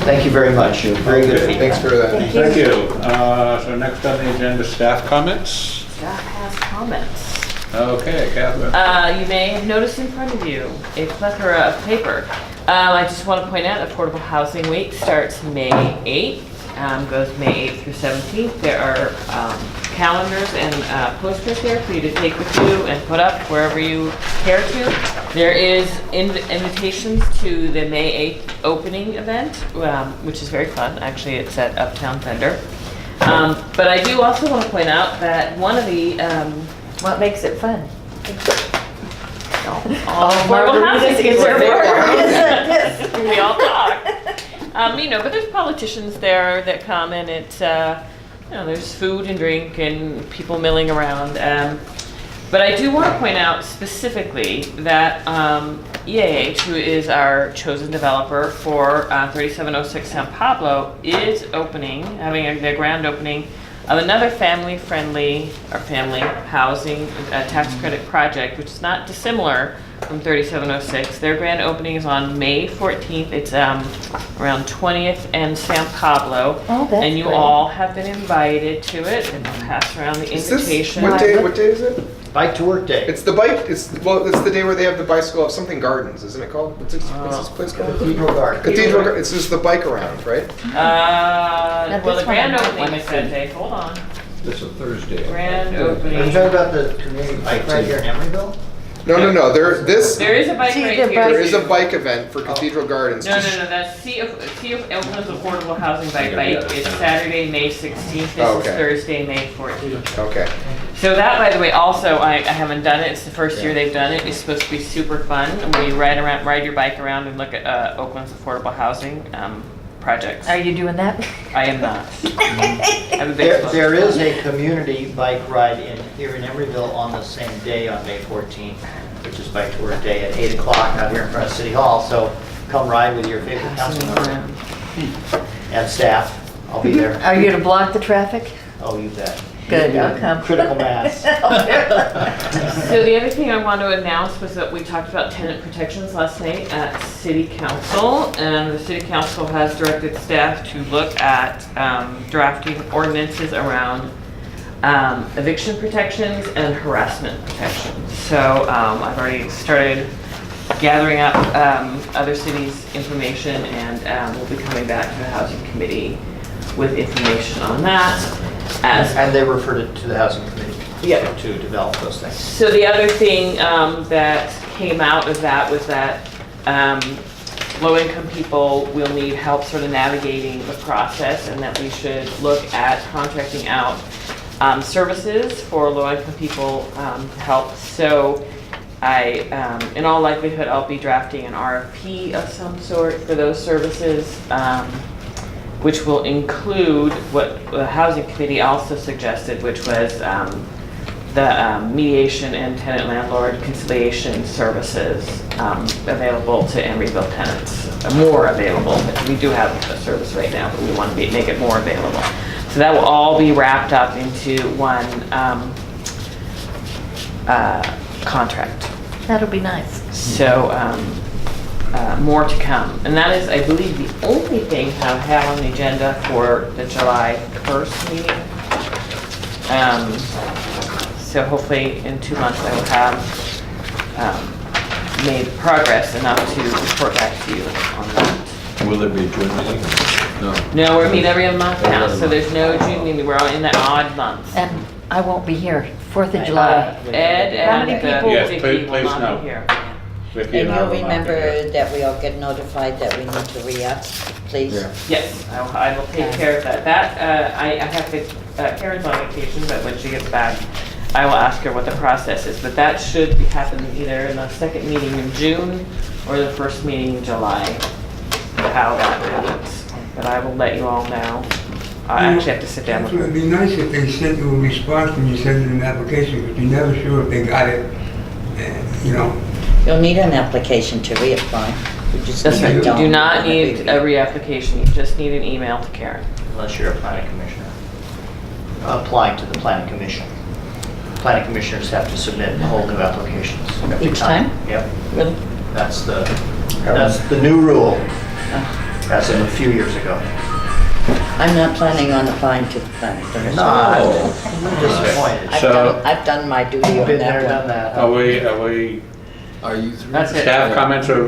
S6: Thank you very much. Very good feedback.
S3: Thanks for that.
S1: Thank you. So next on the agenda, staff comments.
S2: Staff has comments.
S1: Okay, Catherine.
S2: You may have noticed in front of you a plethora of paper. I just want to point out Affordable Housing Week starts May 8th, goes May 8th through 17th. There are calendars and posters here for you to take with you and put up wherever you care to. There is invitations to the May 8th opening event, which is very fun. Actually, it's at Uptown Vendor. But I do also want to point out that one of the
S4: What makes it fun?
S2: all affordable housing is there for. We all talk. But there's politicians there that come, and it's there's food and drink and people milling around. But I do want to point out specifically that EAH, who is our chosen developer for 3706 San Pablo, is having their grand opening of another family-friendly or family housing tax credit project, which is not dissimilar from 3706. Their grand opening is on May 14th. It's around 20th and San Pablo.
S4: Oh, that's
S2: and you
S4: great.
S2: all have been invited to it, and I'll pass around the invitation.
S3: What day is it?
S6: Bike to Work Day.
S3: It's the bike, it's the day where they have the bicycle of something gardens, isn't it called? What's this place called?
S6: Cathedral Garden.
S3: Cathedral, it's just the bike around, right?
S2: Well, the
S4: this
S2: grand
S4: one I
S2: opening
S4: want
S2: is that day. Hold on.
S9: It's a Thursday.
S2: Grand
S6: Are you
S2: opening.
S6: talking about the community bike right here in Emeryville?
S3: No, there
S2: There is a bike
S4: See,
S2: right
S4: the
S2: here.
S3: there is a
S2: too.
S3: bike event for Cathedral Gardens.
S2: No, that's Sea of Oakland's Affordable Housing Bike
S9: Yeah,
S2: Bike.
S9: yeah.
S2: It's Saturday, May 16th. This
S3: Oh,
S2: is
S3: okay.
S2: Thursday, May 14th.
S3: Okay.
S2: So that, by the way, also, I haven't done it. It's the first year they've done it. It's supposed to be super fun. Where you ride your bike around and look at Oakland's affordable housing projects.
S4: Are you doing that?
S2: I am not. I have a big
S6: There is a community bike ride here in Emeryville on the same day on May 14th, which is Bike to Work Day at 8 o'clock out here in front of City Hall. So come ride with your favorite council member and staff. I'll be there.
S4: Are you gonna block the traffic?
S6: Oh, you bet.
S4: Good, I'll come.
S6: Critical mass.
S2: So the other thing I want to announce was that we talked about tenant protections last night at City Council, and the City Council has directed staff to look at drafting ordinances around eviction protections and harassment protections. So I've already started gathering up other cities' information, and we'll be coming back to the Housing Committee with information on that.
S6: And they referred it to the Housing Committee
S2: Yeah.
S6: to develop those things.
S2: So the other thing that came out of that was that low-income people will need help sort of navigating the process, and that we should look at contracting out services for low-income people to help. So in all likelihood, I'll be drafting an RFP of some sort for those services, which will include what the Housing Committee also suggested, which was the mediation and tenant landlord conciliation services available to Emeryville tenants. More available. We do have a service right now, but we want to make it more available. So that will all be wrapped up into one contract.
S4: That'll be nice.
S2: So, more to come. And that is, I believe, the only thing I have on the agenda for the July 1st meeting. So hopefully in 2 months I will have made progress enough to report back to you on that.
S9: Will there be a June meeting?
S7: No.
S2: No, we're meeting every other month now, so there's no June meeting. We're all in the odd months.
S4: And I won't be here, 4th of July.
S2: Ed
S4: How many
S2: and
S4: people-
S1: Yes,
S2: Vicky
S1: please-
S2: will
S1: please
S2: not
S1: no.
S2: be here.
S1: Vicky
S8: And
S1: I
S8: you'll
S1: will not be
S8: remember
S1: here.
S8: that we all get notified that we need to re-up, please?
S7: Yeah.
S2: Yes, I will take care of that. That, I have to, Karen's on vacation, but when she gets back, I will ask her what the process is. But that should be happening either in the second meeting in June or the first meeting in July, how that happens. But I will let you all know. I actually have to sit down with
S5: It'd
S2: her.
S5: be nice if they sent you a response when you send in an application, but you're never sure if they got it, you know.
S8: You'll need an application to reapply. We just
S2: That's
S8: need
S2: right,
S8: a
S2: you do
S8: document
S2: not
S8: and
S2: need
S8: review.
S2: a reapplication, you just need an email to Karen.
S6: Unless you're a planning commissioner. Applying to the planning commission. Planning commissioners have to submit whole new applications. every
S8: Each time?
S6: Yep.
S8: Really?
S6: That's the new rule, as of a few years ago.
S8: I'm not planning on applying to the planning commission.
S6: No, I'm disappointed.
S8: I've done my duty on
S6: Been there,
S8: that
S6: done
S8: one.
S6: that.
S1: Are we,
S7: Are you through?
S2: That's it.
S1: staff comments are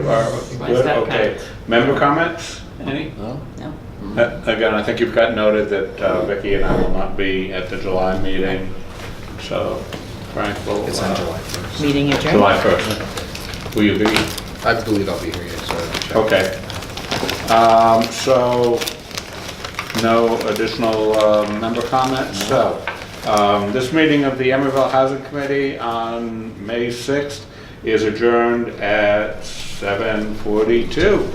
S2: My
S1: good?
S2: staff
S1: Okay.
S2: comments.
S1: Member comments? Any?
S7: No?
S8: No?
S1: Again, I think you've got noted that Vicky and I will not be at the July meeting, so Frank will.
S3: It's on July 1st.
S8: Meeting adjourned?
S1: July 1st. Will you be?
S3: I believe I'll be here, yes, so I haven't checked.
S1: Okay. So, no additional member comments? So, this meeting of the Emeryville Housing Committee on May 6th is adjourned at 7:42.